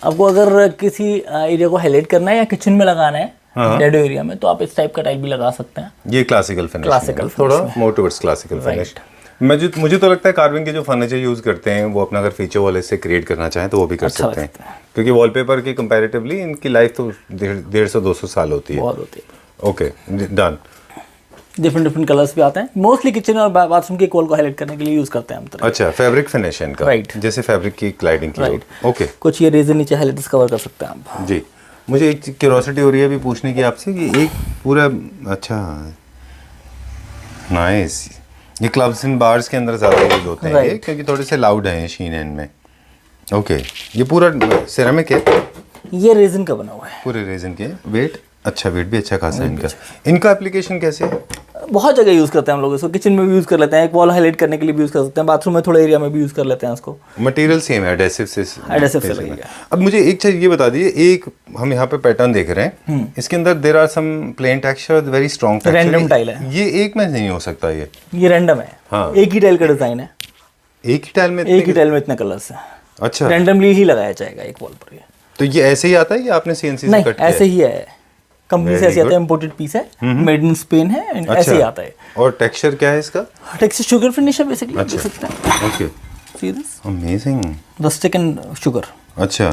आपको अगर किसी एरिया को हाईलाइट करना है या किचन में लगाना है डेडो एरिया में, तो आप इस टाइप का टाइल भी लगा सकते हैं। ये क्लासिकल फिनिश, Classical थोड़ा finish more towards classical finish. मुझे तो लगता है कार्विंग के जो फर्नीचर यूज करते हैं वो अपना अगर फीचर वॉल से क्रिएट करना चाहें तो वो भी कर अच्छा सकते हैं, क्योंकि वॉलपेपर की कंपैरेटिवली इनकी लाइफ तो 150-200 साल होती है। बहुत होती है। Okay done. डिफरेंट कलर्स भी आते हैं, मोस्टली किचन और बाथरूम के वॉल को हाईलाइट करने के लिए यूज करते हैं हम। अच्छा, फैब्रिक फिनिश है इनका, Right. जैसे फैब्रिक की क्लाइडिंग की। Right. ओके, कुछ ये रेजर नीचे हाईलाइटर्स कवर कर सकते हैं आप। जी। मुझे एक क्यूरोसिटी हो रही है अभी पूछने की आपसे कि एक पूरा, अच्छा नाइस, ये क्लब्स एंड बार्स के अंदर ज़्यादा यूज होते हैं ये, Right. क्योंकि थोड़े से लाउड हैं शीन इनमें। ओके, ये पूरा सिरेमिक है, ये रेजिन का बना हुआ है। पूरे रेजन के। वेट अच्छा, वेट भी अच्छा खासा है इनका। इनका एप्लीकेशन कैसे है? बहुत जगह यूज करते हैं हम लोग इसको, किचन में भी यूज कर लेते हैं, एक वॉल हाईलाइट करने के लिए भी यूज कर सकते हैं, बाथरूम में थोड़े एरिया में भी यूज कर लेते हैं उसको। मटेरियल सेम है, एडेसिव से लगेगा। अब मुझे एक चीज ये बता दीजिए, एक हम यहाँ पे पैटर्न देख रहे हैं, इसके अंदर there are some plain texture, very strong texture, random tile है ये एक में नहीं हो सकता ये रैंडम है। हाँ। एक ही टाइल का डिजाइन है, एक ही टाइल में एक ही टाइल में इतने कलर्स हैं। अच्छा, रैंडमली ही लगाया जाएगा एक वॉल पर। ये तो ये ऐसे ही आता है या आपने सीएनसी से नहीं, कट किया ऐसे है? ही है, कंपनी से Very ऐसे आता है, good. इम्पोर्टेड पीस है, मेड इन स्पेन है, ऐसे ही आता है। और टेक्सचर क्या है इसका? टेक्सचर शुगर फिनिश है बेसिकली, देख अच्छा। सकते हैं। Okay, See this? Amazing. Rustic and sugar. अच्छा,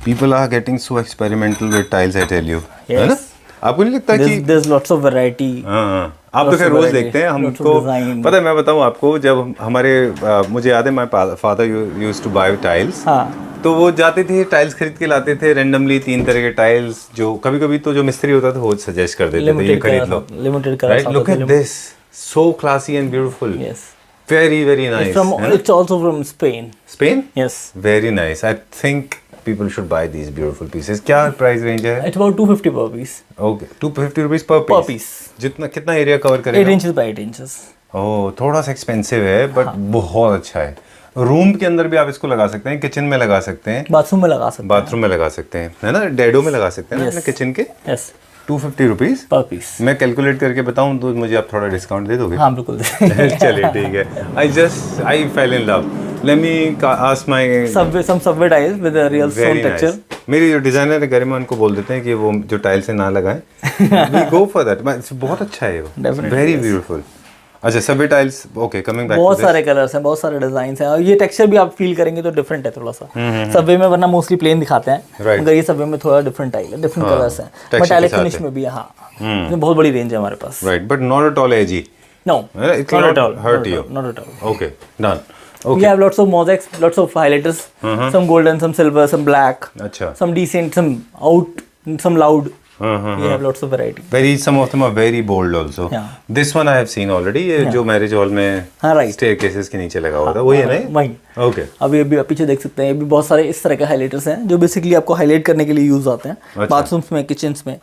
people are getting so experimental with tiles, I tell you, है ना? आपको नहीं लगता कि There's lots of variety. हाँ, आप तो Lots खैर of रोज variety, देखते हैं, lots of हमको design. पता है। मैं बताऊं आपको, जब हमारे मुझे याद है my father used to buy tiles, हाँ, तो वो जाते थे टाइल्स खरीद के लाते थे रैंडमली, 3 तरह के टाइल्स, जो कभी कभी तो जो मिस्त्री होता था वो सजेस्ट कर देते थे ये खरीद लो। Limited colour. Right, look at this, so classy and beautiful, Yes. Very very nice. It's also from Spain. Spain, Yes. Very nice. I think people should buy these beautiful pieces. क्या price range है? It's about 250 per piece. ओके, 250 rupees per Per piece. piece. जितना कितना area cover 8 करेगा? inches by 8 inches. ओह, थोड़ा सा expensive है but बहुत अच्छा है। रूम के अंदर भी आप इसको लगा सकते हैं, किचन में लगा सकते हैं, बाथरूम में लगा सकते हैं। बाथरूम में लगा सकते हैं, है ना? डेडो में लगा सकते हैं ना अपने किचन के। Yes. 250 rupees Per piece. मैं कैलकुलेट करके बताऊं तो मुझे आप थोड़ा डिस्काउंट दे दोगे? हाँ बिल्कुल। चलिए ठीक है। I fell in love. Let me ask my some subway tiles with a real stone very texture. Nice. मेरी जो डिजाइनर है गरिमा, उनको बोल देते हैं कि वो जो टाइल्स है ना लगाएं। We go for that. बहुत अच्छा है वो, Definitely, वेरी ब्यूटीफुल। अच्छा, सभी टाइल्स। ओके, कमिंग बैक बहुत सारे कलर्स हैं, बहुत सारे डिजाइन हैं, और ये टेक्सचर भी आप फील करेंगे तो डिफरेंट है थोड़ा सा। सबवे में वरना मोस्टली प्लेन दिखाते हैं, Right. मगर ये सबवे में थोड़ा डिफरेंट टाइल है, डिफरेंट कलर्स हैं, texture मेटालिक के साथ फिनिश है। में भी है। हाँ, इसमें बहुत बड़ी रेंज है हमारे पास। Right, but not at all edgy. No, It will not at not all. hurt Not at you. all, not at all. Okay, done. We Okay. have lots of mosaics, lots of highlighters, some golden, some silver, some black, अच्छा. some decent, some out, some loud. We have lots of variety. Very, some of them are very bold also. Yeah. This one I have seen already. ये जो marriage hall में हाँ, right. staircases के नीचे लगा हुआ था, वही है ना? वही। ओके, अभी अभी आप पीछे देख सकते हैं, ये भी बहुत सारे इस तरह के हाइलाइटर्स हैं जो बेसिकली आपको हाईलाइट करने के लिए यूज आते हैं, अच्छा। बाथरूम्स में, किचन्स में।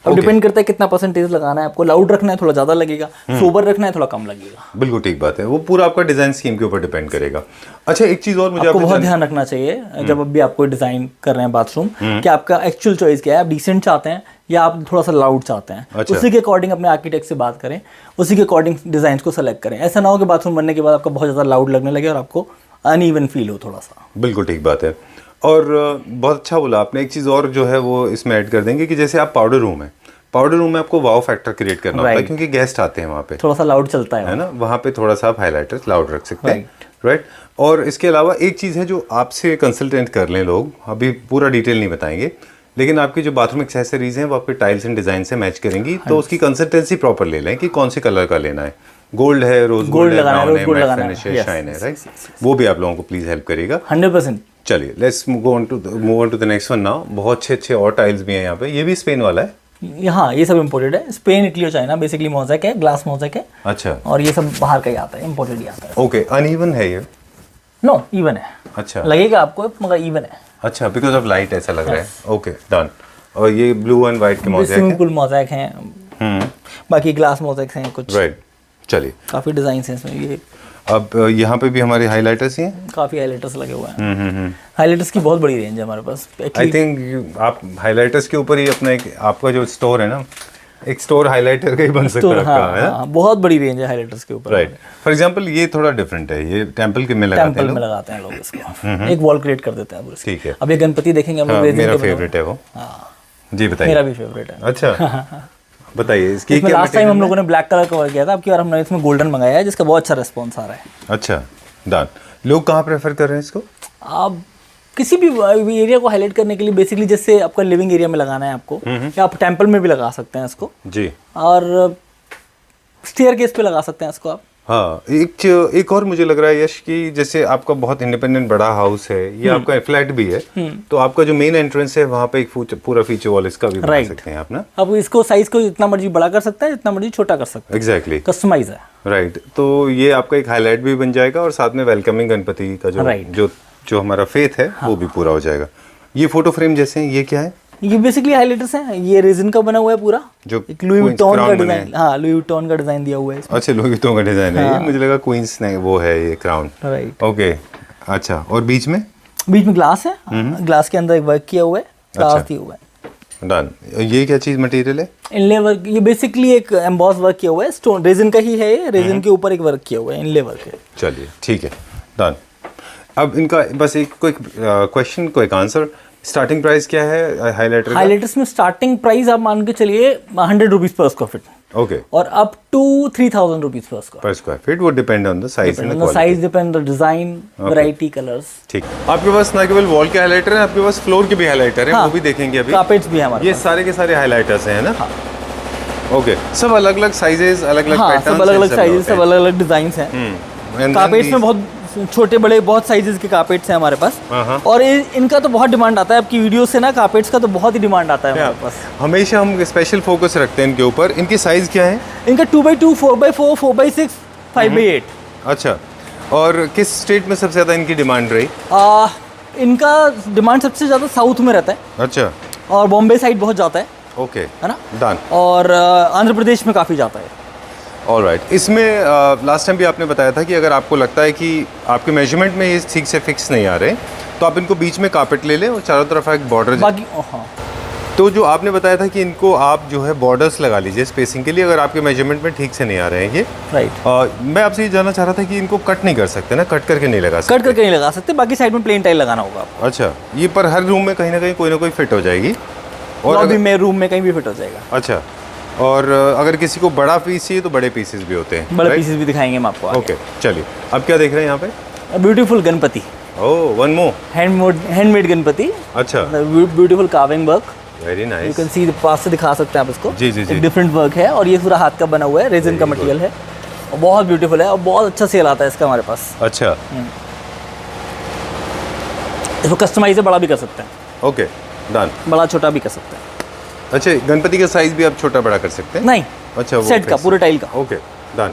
अब डिपेंड करता है कितना परसेंटेज लगाना है आपको, लाउड रखना है थोड़ा ज़्यादा लगेगा, सोबर रखना है थोड़ा कम लगेगा। बिल्कुल ठीक बात है। वो पूरा आपका डिजाइन स्कीम के ऊपर डिपेंड करेगा। अच्छा, एक चीज और मुझे आपको आपने बहुत ध्यान रखना चाहिए जब अभी आपको डिजाइन कर रहे हैं बाथरूम, कि आपका एक्चुअल चॉइस क्या है, आप डिसेंट चाहते हैं या आप थोड़ा सा लाउड चाहते हैं। अच्छा। उसी के अकॉर्डिंग अपने आर्किटेक्ट से बात करें, उसी के अकॉर्डिंग डिजाइन को सेलेक्ट करें। ऐसा ना हो कि बाथरूम बनने के बाद आपको बहुत ज़्यादा लाउड लगने लगे और आपको अनइवन फील हो थोड़ा सा। बिल्कुल ठीक बात है। और बहुत अच्छा बोला आपने। एक चीज़ और जो है वो इसमें ऐड कर देंगे कि जैसे आप पाउडर रूम है, पाउडर रूम में आपको वाव फैक्टर क्रिएट करना होता है, क्योंकि गेस्ट आते हैं वहाँ पे, थोड़ा सा लाउड चलता है। है ना? वहाँ पे थोड़ा सा आप हाइलाइटर लाउड रख सकते हैं, राइट। और इसके अलावा एक चीज़ है जो आपसे कंसल्टेंट कर लें लोग, अभी पूरा डिटेल नहीं बताएंगे, लेकिन आपकी जो बाथरूम एक्सेसरीज हैं वो आपके टाइल्स एंड डिजाइन से मैच करेंगी, तो उसकी कंसल्टेंसी प्रॉपर ले लें कि कौन से कलर का लेना है। गोल्ड है, रोज गोल्ड है, लगाना है, ब्राउन rose है, gold मैट लगाना है, फिनिश है, yes, शाइन है, राइट। वो भी आप लोगों को प्लीज हेल्प करेगा। 100%। चलिए, let's move on to the next one now. बहुत अच्छे अच्छे और टाइल्स भी हैं यहाँ पे। ये भी स्पेन वाला है? हाँ, ये सब इम्पोर्टेड है, स्पेन, इटली और चाइना। बेसिकली मोज़ेक है, ग्लास मोज़ेक है, अच्छा, और ये सब बाहर का ही आता है, इम्पोर्टेड ही आता है। ओके। अनइवन है ये? नो, इवन है। अच्छा, लगेगा आपको मगर इवन है। अच्छा, बिकॉज ऑफ लाइट ऐसा लग रहा है। Okay, done. और ये ब्लू एंड व्हाइट के मोज़ेक हैं? सिंपल मोज़ेक हैं, बाकी ग्लास मोज़ेक हैं कुछ, राइट। चलिए, काफ़ी डिज़ाइन हैं इसमें। ये अब यहाँ पे भी हमारे हाइलाइटर्स ही हैं। काफ़ी हाइलाइटर्स लगे हुए हैं। हाइलाइटर्स की बहुत बड़ी रेंज है हमारे पास। आई थिंक आप हाइलाइटर्स के ऊपर ही अपना एक आपका जो स्टोर है ना, एक स्टोर हाइलाइटर का ही बन सकता है आपका, है? हाँ, बहुत बड़ी रेंज है हाइलाइटर्स के ऊपर। राइट। फॉर एग्जांपल ये थोड़ा डिफरेंट है, ये टेंपल के में लगाते हैं टेम्पल में लोग। लगाते हैं लोग इसको, एक वॉल क्रिएट कर देते हैं पूरे। ठीक है, अब ये गणपति देखेंगे हम लोग, हाँ, रेजिन मेरा के बने हुए। फेवरेट है वो। हाँ, जी बताइए। मेरा भी फेवरेट है। अच्छा बताइए इसकी इसमें क्या लास्ट टाइम material हम है? लोगों ने ब्लैक कलर कवर किया था, अब की बार हमने इसमें गोल्डन मंगाया है जिसका बहुत अच्छा रिस्पॉन्स आ रहा है। अच्छा डन। लोग कहाँ प्रेफर कर रहे हैं इसको? आप किसी भी एरिया को हाईलाइट करने के लिए बेसिकली जैसे आपका लिविंग एरिया में लगाना है आपको, या आप टेंपल में भी लगा सकते हैं इसको, जी और स्टेयर केस पे लगा सकते हैं इसको आप। हाँ, एक और मुझे लग रहा है यश कि जैसे आपका बहुत इंडिपेंडेंट बड़ा हाउस है, ये आपका फ्लैट भी है, तो आपका जो मेन एंट्रेंस है वहाँ पे एक पूरा फीचर वॉल इसका भी बना सकते हैं आप ना। अब इसको साइज को जितना मर्जी बड़ा कर सकते हैं, जितना मर्जी छोटा कर सकते हैं, एग्जैक्टली कस्टमाइज है। राइट। तो ये आपका एक हाईलाइट भी बन जाएगा और साथ में वेलकमिंग गणपति का जो Right. जो हमारा फेथ है वो भी पूरा हो जाएगा। ये फोटो फ्रेम जैसे हैं, ये क्या है? ये बेसिकली हाइलाइटर्स हैं, ये रेजिन का बना हुआ है पूरा, जो एक लुई Queen's विटॉन का crown बना डिजाइन, हाँ लुई विटॉन का डिजाइन दिया हुआ है इसमें। अच्छा, लुई विटॉन का डिजाइन है ये, मुझे लगा क्वींस नहीं वो है ये क्राउन। राइट। ओके अच्छा, और बीच में ग्लास है, ग्लास के अंदर एक वर्क किया हुआ है, ग्लास अच्छा। दिया हुआ है। डन। ये क्या चीज मटेरियल है? इनले वर्क, ये बेसिकली एक एम्बॉस वर्क किया हुआ है, स्टोन रेजिन का ही है ये, रेजिन के ऊपर एक वर्क किया हुआ है, इनले वर्क है। चलिए ठीक है डन। अब इनका बस एक quick question, quick answer, starting price क्या है हाइलाइटर का? हाइलाइटर्स में स्टार्टिंग प्राइस आप मान के चलिए 100 rupees per square feet, okay, और up to 3000 rupees per square. Per square feet, वो depend on the size and the quality. Size depend on design, variety, colours. ठीक। आपके पास ना केवल वॉल के हाइलाइटर है, आपके पास फ्लोर के भी हाइलाइटर है, हाँ, वो भी देखेंगे अभी। कार्पेट्स भी है हमारे ये पास। सारे के सारे हाइलाइटर्स हैं ना? ओके, सब अलग अलग साइजेस, अलग अलग हाँ, पैटर्न्स, सब अलग अलग साइजेस, सब अलग अलग डिजाइन हैं। कार्पेट्स में बहुत छोटे बड़े बहुत साइजेस के कार्पेट्स हैं हमारे पास, और इनका तो बहुत डिमांड आता है, आपकी वीडियो से ना कार्पेट्स का तो बहुत ही डिमांड आता है हमारे पास। हमेशा हम स्पेशल फोकस रखते हैं इनके ऊपर। इनकी साइज क्या है? इनका 2x2, 4x4, 4x6, 5x8। अच्छा, और किस स्टेट में सबसे ज़्यादा इनकी डिमांड रही? इनका डिमांड सबसे ज़्यादा साउथ में रहता है, अच्छा, और बॉम्बे साइड बहुत जाता है ओके, है ना, डन। और आंध्र प्रदेश में काफ़ी जाता है। ऑलराइट। इसमें लास्ट टाइम भी आपने बताया था कि अगर आपको लगता है कि आपके मेजरमेंट में ये ठीक से फिक्स नहीं आ रहे, तो आप इनको बीच में कार्पेट ले लें और चारों तरफ एक बॉर्डर। बाकी हाँ, तो जो आपने बताया था कि इनको आप जो है बॉर्डर्स लगा लीजिए स्पेसिंग के लिए, अगर आपके मेजरमेंट में ठीक से नहीं आ रहे हैं ये। राइट। मैं आपसे ये जानना चाह रहा था कि इनको कट नहीं कर सकते ना, कट करके नहीं लगा सकते? कट करके नहीं लगा सकते, बाकी साइड में प्लेन टाइल लगाना होगा आपको। अच्छा, ये पर हर रूम में कहीं ना कोई फिट हो जाएगी, और लॉबी में, रूम में कहीं भी फिट हो जाएगा। अच्छा, और अगर किसी को बड़ा पीस चाहिए तो बड़े पीसेस भी होते हैं, बड़े right? पीसेस भी दिखाएंगे हम आपको। ओके चलिए, अब क्या देख रहे हैं यहाँ पे? Beautiful Ganpati, oh one more handmade Ganpati. अच्छा, beautiful carving work, very you nice. Can see पास से दिखा सकते हैं आप इसको। जी, जी, जी। एक डिफरेंट वर्क है, और ये पूरा हाथ का बना हुआ है, रेजिन का Very मटेरियल है, और बहुत ब्यूटीफुल है, और बहुत अच्छा सेल आता है इसका हमारे पास। अच्छा, इसको कस्टमाइज से बड़ा भी कर सकते हैं, ओके डन। बड़ा छोटा भी कर सकते हैं। अच्छा, गणपति का साइज भी आप छोटा बड़ा कर सकते हैं? नहीं, अच्छा, वो सेट का, fix- पूरे टाइल का। Okay done.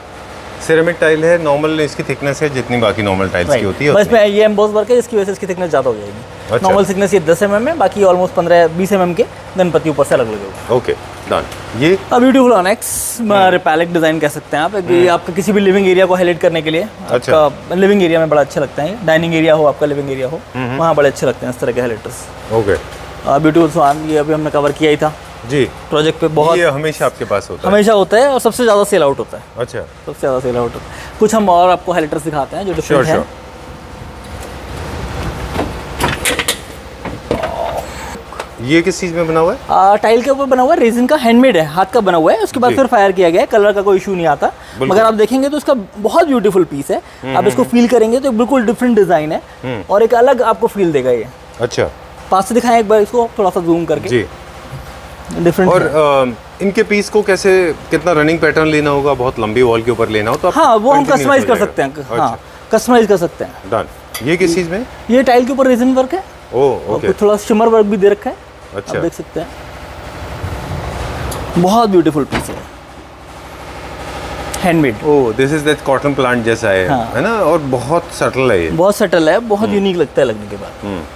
सिरेमिक टाइल है, नॉर्मल इसकी थिकनेस है जितनी बाकी नॉर्मल टाइल्स की होती है बस उतनी। में ये एम्बोस वर्क है, इसकी वजह से इसकी थिकनेस ज़्यादा हो जाएगी। अच्छा। नॉर्मल थिकनेस ये 10 mm है, बाकी ऑलमोस्ट 15-20 mm के गणपति ऊपर से अलग लगे हुए। Okay done. ये ब्यूटीफुल ऑनेक्स रिपैलिक डिजाइन कह सकते हैं आप, ये आपका किसी भी लिविंग एरिया को हाईलाइट करने के लिए, अच्छा। आपका लिविंग एरिया में बड़ा अच्छा लगता है। डाइनिंग एरिया हो, आपका लिविंग एरिया हो, वहाँ बड़े अच्छे लगते हैं इस तरह के हाईलाइटर्स। ओके ब्यूटीफुल स्वान, ये अभी हमने कवर किया ही था जी, प्रोजेक्ट पे, बहुत ये हमेशा आपके पास होता है? हमेशा होता है, और सबसे ज़्यादा सेल आउट होता है, अच्छा, सबसे ज़्यादा सेल आउट होता है। कुछ हम और आपको हाईलाइटर्स दिखाते हैं जो श्योर डिफरेंट है। ये किस चीज़ में बना हुआ है? टाइल के ऊपर बना हुआ है, रेजिन का, हैंडमेड है, हाथ का बना हुआ है, उसके बाद जी। फिर फायर किया गया है, कलर का कोई इशू नहीं आता। मगर आप देखेंगे तो इसका बहुत ब्यूटीफुल पीस है, आप इसको फील करेंगे तो बिल्कुल डिफरेंट डिजाइन है, और एक अलग आपको फील देगा ये। अच्छा, पास से दिखाएं एक बार इसको थोड़ा सा जूम करके, जी। डिफरेंट। और इनके पीस को कैसे, कितना रनिंग पैटर्न लेना होगा? बहुत लंबी वॉल के ऊपर लेना हो तो आप हाँ, वो हम continuous कस्टमाइज हो कर जाएगा। सकते हैं, अच्छा, हाँ कस्टमाइज कर सकते हैं। डन। ये किस चीज़ में? ये टाइल के ऊपर रेजिन वर्क है, ओह और ओके, कुछ थोड़ा शिमर वर्क भी दे रखा है, अच्छा। आप देख सकते हैं, बहुत ब्यूटीफुल पीस है, handmade. Oh, this is that cotton plant जैसा है, हाँ। है ना, और बहुत सटल है ये। बहुत सटल है, बहुत यूनिक लगता है लगने के बाद।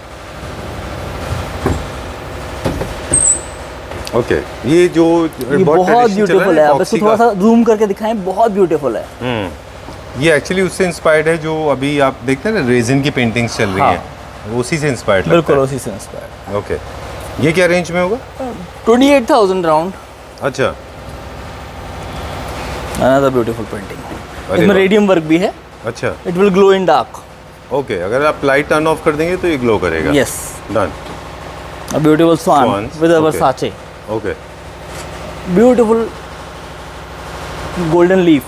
ओके, ये जो ये बहुत ब्यूटीफुल है, आप इसको थोड़ा सा जूम करके दिखाएं, बहुत ब्यूटीफुल है। ये एक्चुअली उससे इंस्पायर्ड है जो अभी आप देखते हैं ना, रेजिन की पेंटिंग्स चल रही हाँ। हैं, उसी से इंस्पायर्ड बिल्कुल लगता उसी से इंस्पायर्ड। है। ओके, ये क्या रेंज में होगा? 28,000 राउंड। अच्छा, अनदर ब्यूटीफुल पेंटिंग, अरे इसमें वाह। रेडियम वर्क भी है, अच्छा, it will glow in dark. Okay, अगर आप लाइट टर्न ऑफ कर देंगे तो ये ग्लो करेगा। Yes, done. A beautiful swan Swans, with a okay. Versace. Okay, Beautiful golden leaf.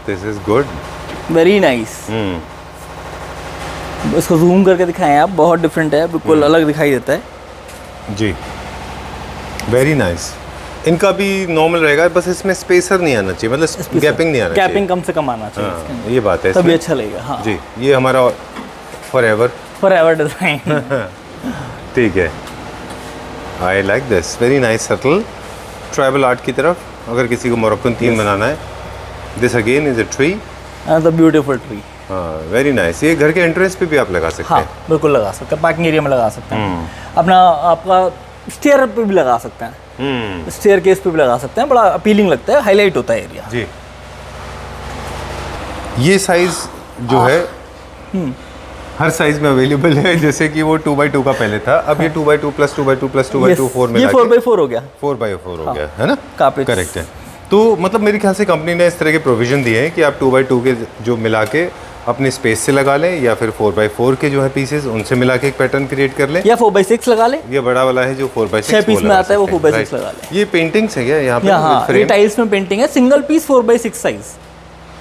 This is good. Very nice. इसको जूम करके दिखाएं आप, बहुत डिफरेंट है, बिल्कुल अलग दिखाई देता है। जी, वेरी नाइस। इनका भी नॉर्मल रहेगा, बस इसमें स्पेसर नहीं आना चाहिए, मतलब गैपिंग नहीं आना चाहिए। कैपिंग कम से कम आना चाहिए इसके अंदर। हाँ, ये बात है तभी इसमें। अच्छा लगेगा। हाँ जी, ये हमारा फॉरएवर। Forever design. ठीक है, I like this, very nice, subtle tribal art की तरफ। अगर किसी को मोरक्कन थीम बनाना है, this again is a tree. The beautiful tree. हाँ, वेरी नाइस। ये घर के एंट्रेंस पे भी आप लगा सकते हाँ हैं। बिल्कुल लगा सकते हैं, पार्किंग एरिया में लगा सकते हैं, अपना आपका स्टेयर पे भी लगा सकते हैं, स्टेयर केस पे भी लगा सकते हैं, बड़ा अपीलिंग लगता है, हाईलाइट होता है एरिया। जी, ये साइज जो है हर साइज में अवेलेबल है, जैसे कि वो 2x2 का पहले था, अब ये 2x2 plus 2x2 plus 2x2 4 में ये 4x4 हो गया। 4x4 हो गया है ना, Carpets। करेक्ट है। तो मतलब मेरे ख्याल से कंपनी ने इस तरह के प्रोविजन दिए हैं कि आप 2x2 के जो मिला के अपने स्पेस से लगा लें, या फिर 4x4 के जो है पीसेस उनसे मिला के एक पैटर्न क्रिएट कर लें, या 4x6 लगा ले। ये बड़ा वाला है जो 4x6 6 पीस वो में लगा आता है, वो सकते हैं, 4x6 right। लगा ले। ये पेंटिंग्स है क्या यहाँ पे हाँ with ये frame? टाइल्स में पेंटिंग है, सिंगल पीस 4x6 साइज।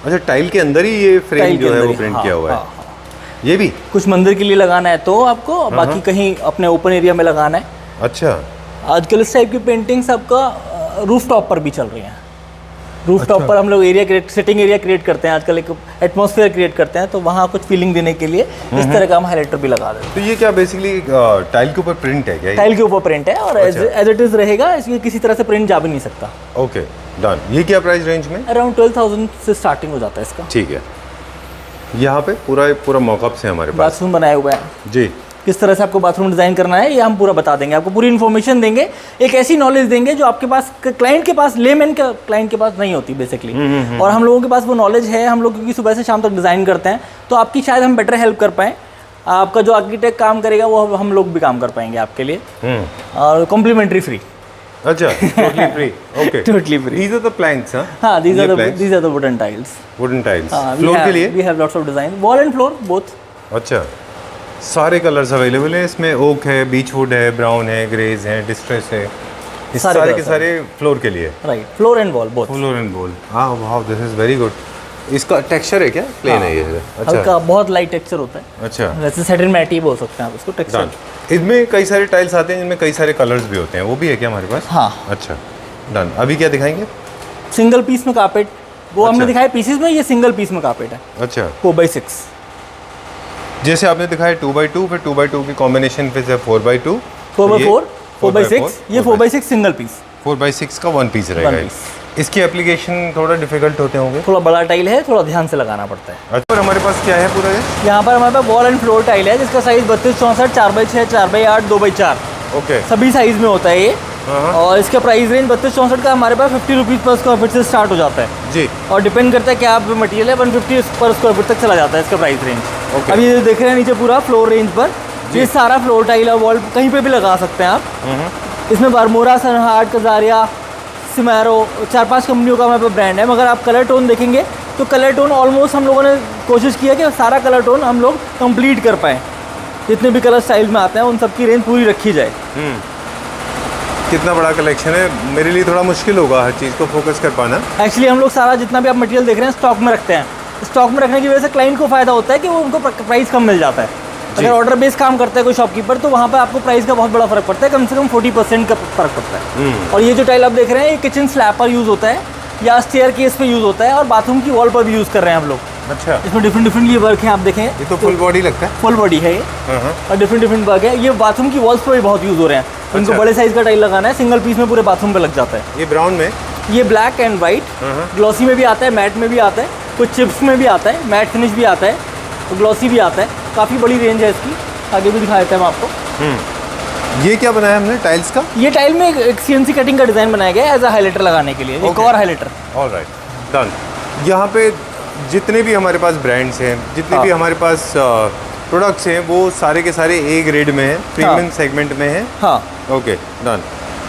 अच्छा, टाइल के अंदर ही ये फ्रेम टाइल के जो है अंदर वो ही, प्रिंट हाँ, किया हुआ है। हाँ, ये भी कुछ मंदिर के लिए लगाना है तो आपको, बाकी कहीं अपने ओपन एरिया में लगाना है। अच्छा, आजकल इस टाइप की पेंटिंग्स आपका रूफ टॉप पर भी चल रही हैं। रूफ टॉप पर हम लोग area create, sitting area create करते हैं, आजकल एक एटमॉस्फेयर क्रिएट करते हैं, तो वहाँ कुछ फीलिंग देने के लिए इस तरह का हम हाईलाइटर भी लगा देते हैं। तो ये क्या बेसिकली टाइल के ऊपर प्रिंट है क्या ये? टाइल के ऊपर प्रिंट है और एज इट इज रहेगा, इसमें किसी तरह से प्रिंट जा भी नहीं सकता। Okay, done. ये क्या प्राइस रेंज में? अराउंड 12,000 से स्टार्टिंग हो जाता है इसका। ठीक है, यहाँ पे पूरा मॉकअप्स है हमारे पास। बाथरूम बनाया हुआ है, जी, किस तरह से आपको बाथरूम डिज़ाइन करना है ये हम पूरा बता देंगे, आपको पूरी इन्फॉर्मेशन देंगे, एक ऐसी नॉलेज देंगे जो आपके पास क्लाइंट के पास, लेमैन का क्लाइंट के पास नहीं होती बेसिकली। और हम लोगों के पास वो नॉलेज है, हम लोग क्योंकि सुबह से शाम तक डिज़ाइन करते हैं, तो आपकी शायद हम बेटर हेल्प कर पाएँ। आपका जो आर्किटेक्ट काम करेगा वो हम लोग भी काम कर पाएंगे आपके लिए, और कॉम्प्लीमेंट्री फ्री। अच्छा, totally free. Okay, totally free. These are the planks. हाँ, these are the wooden tiles। Wooden tiles हाँ, फ्लोर के लिए। we have lots of design, wall and floor both। अच्छा, सारे कलर्स अवेलेबल हैं इसमें। ओक है, बीच वुड है, ब्राउन है, ग्रेज है, डिस्ट्रेस है, ये सारे सारे के colours सारे फ्लोर के लिए। Right, floor and wall both. Floor and बोल। हाँ, wow, this is very good. इसका टेक्सचर है क्या? प्लेन है ये? अच्छा, हल्का बहुत लाइट टेक्सचर होता है, अच्छा, वैसे सेटिन मैट ही बोल सकते हैं आप इसको टेक्सचर। डन। इसमें कई सारे टाइल्स आते हैं जिनमें कई सारे कलर्स भी होते हैं, वो भी है क्या हमारे पास? हाँ, अच्छा, डन। अभी क्या दिखाएंगे? सिंगल पीस में कारपेट, वो हमने अच्छा। दिखाया पीसेस में, ये सिंगल पीस में कारपेट है अच्छा, 4x6। जैसे आपने दिखाया 2x2, फिर 2x2 की कॉम्बिनेशन, फिर से 4x2, 4x4, 4x6, ये 4x6 सिंगल पीस। 4x6 का वन पीस रहेगा One ये। piece। इसकी एप्लीकेशन थोड़ा डिफिकल्ट होते होंगे। थोड़ा बड़ा टाइल है, थोड़ा ध्यान से लगाना पड़ता है। अच्छा, और हमारे पास क्या है पूरा ये? यहाँ पर हमारे पास वॉल एंड फ्लोर टाइल है जिसका size 32-64, 4x6, 4x8, 2x4 okay, सभी साइज में होता है ये। हाँ। और इसका प्राइस रेंज 32-64 का हमारे पास 50 रुपीज़ पर स्क्वायर फीट से स्टार्ट हो जाता है, जी, और डिपेंड करता है क्या आप मटेरियल है, 150 पर स्क्वायर फीट तक चला जाता है इसका प्राइस रेंज। Okay। अभी ये देख रहे हैं नीचे पूरा फ्लोर रेंज पर, ये सारा फ्लोर टाइल है, वॉल कहीं पे भी लगा सकते हैं आप। इसमें बारमोरा, सनहार्ट, कजारिया, सिमेरो, 4-5 कंपनियों का हमारे पास ब्रांड है। मगर आप कलर टोन देखेंगे तो कलर टोन ऑलमोस्ट हम लोगों ने कोशिश किया कि सारा कलर टोन हम लोग कंप्लीट कर पाएँ, जितने भी कलर स्टाइल में आते हैं उन सबकी रेंज पूरी रखी जाए। कितना बड़ा कलेक्शन है, मेरे लिए थोड़ा मुश्किल होगा हर चीज़ को फोकस कर पाना। एक्चुअली हम लोग सारा जितना भी आप मटेरियल देख रहे हैं स्टॉक में रखते हैं। स्टॉक में रखने की वजह से क्लाइंट को फ़ायदा होता है कि वो उनको प्राइस कम मिल जाता है। अगर ऑर्डर बेस्ड काम करता है कोई शॉपकीपर तो वहाँ पर आपको प्राइस का बहुत बड़ा फर्क पड़ता है, कम से कम 40% का फर्क पड़ता है। और ये जो टाइल आप देख रहे हैं ये किचन स्लैब पर यूज़ होता है या स्टेयर केस पे यूज़ होता है, और बाथरूम की वॉल पर भी यूज़ कर रहे हैं हम लोग। अच्छा, इसमें डिफरेंट ये वर्क है, आप देखें ये तो फुल बॉडी लगता है। फुल बॉडी है ये, और डिफरेंट वर्क है। ये बाथरूम की वॉल्स पर भी बहुत यूज़ हो रहे हैं। इनको बड़े साइज़ का टाइल लगाना है, सिंगल पीस में पूरे बाथरूम पे लग जाता है। ये ब्राउन में, ये ब्लैक एंड वाइट, ग्लॉसी में भी आता है, मैट में भी आता है, कुछ चिप्स में भी आता है, मैट फिनिश भी आता है, तो ग्लॉसी भी आता है। काफ़ी बड़ी रेंज है इसकी, आगे भी दिखा देते हैं हम आपको। ये क्या बनाया हमने टाइल्स का? ये टाइल में एक CNC कटिंग का डिज़ाइन बनाया गया है एज अ हाईलाइटर लगाने के लिए, एक Okay। और हाईलाइटर। Alright, done. यहाँ पे जितने भी हमारे पास ब्रांड्स हैं, जितने भी हमारे पास प्रोडक्ट्स हैं, वो सारे के सारे ए ग्रेड में हैं, प्रीमियम सेगमेंट में हैं। हाँ, ओके, डन।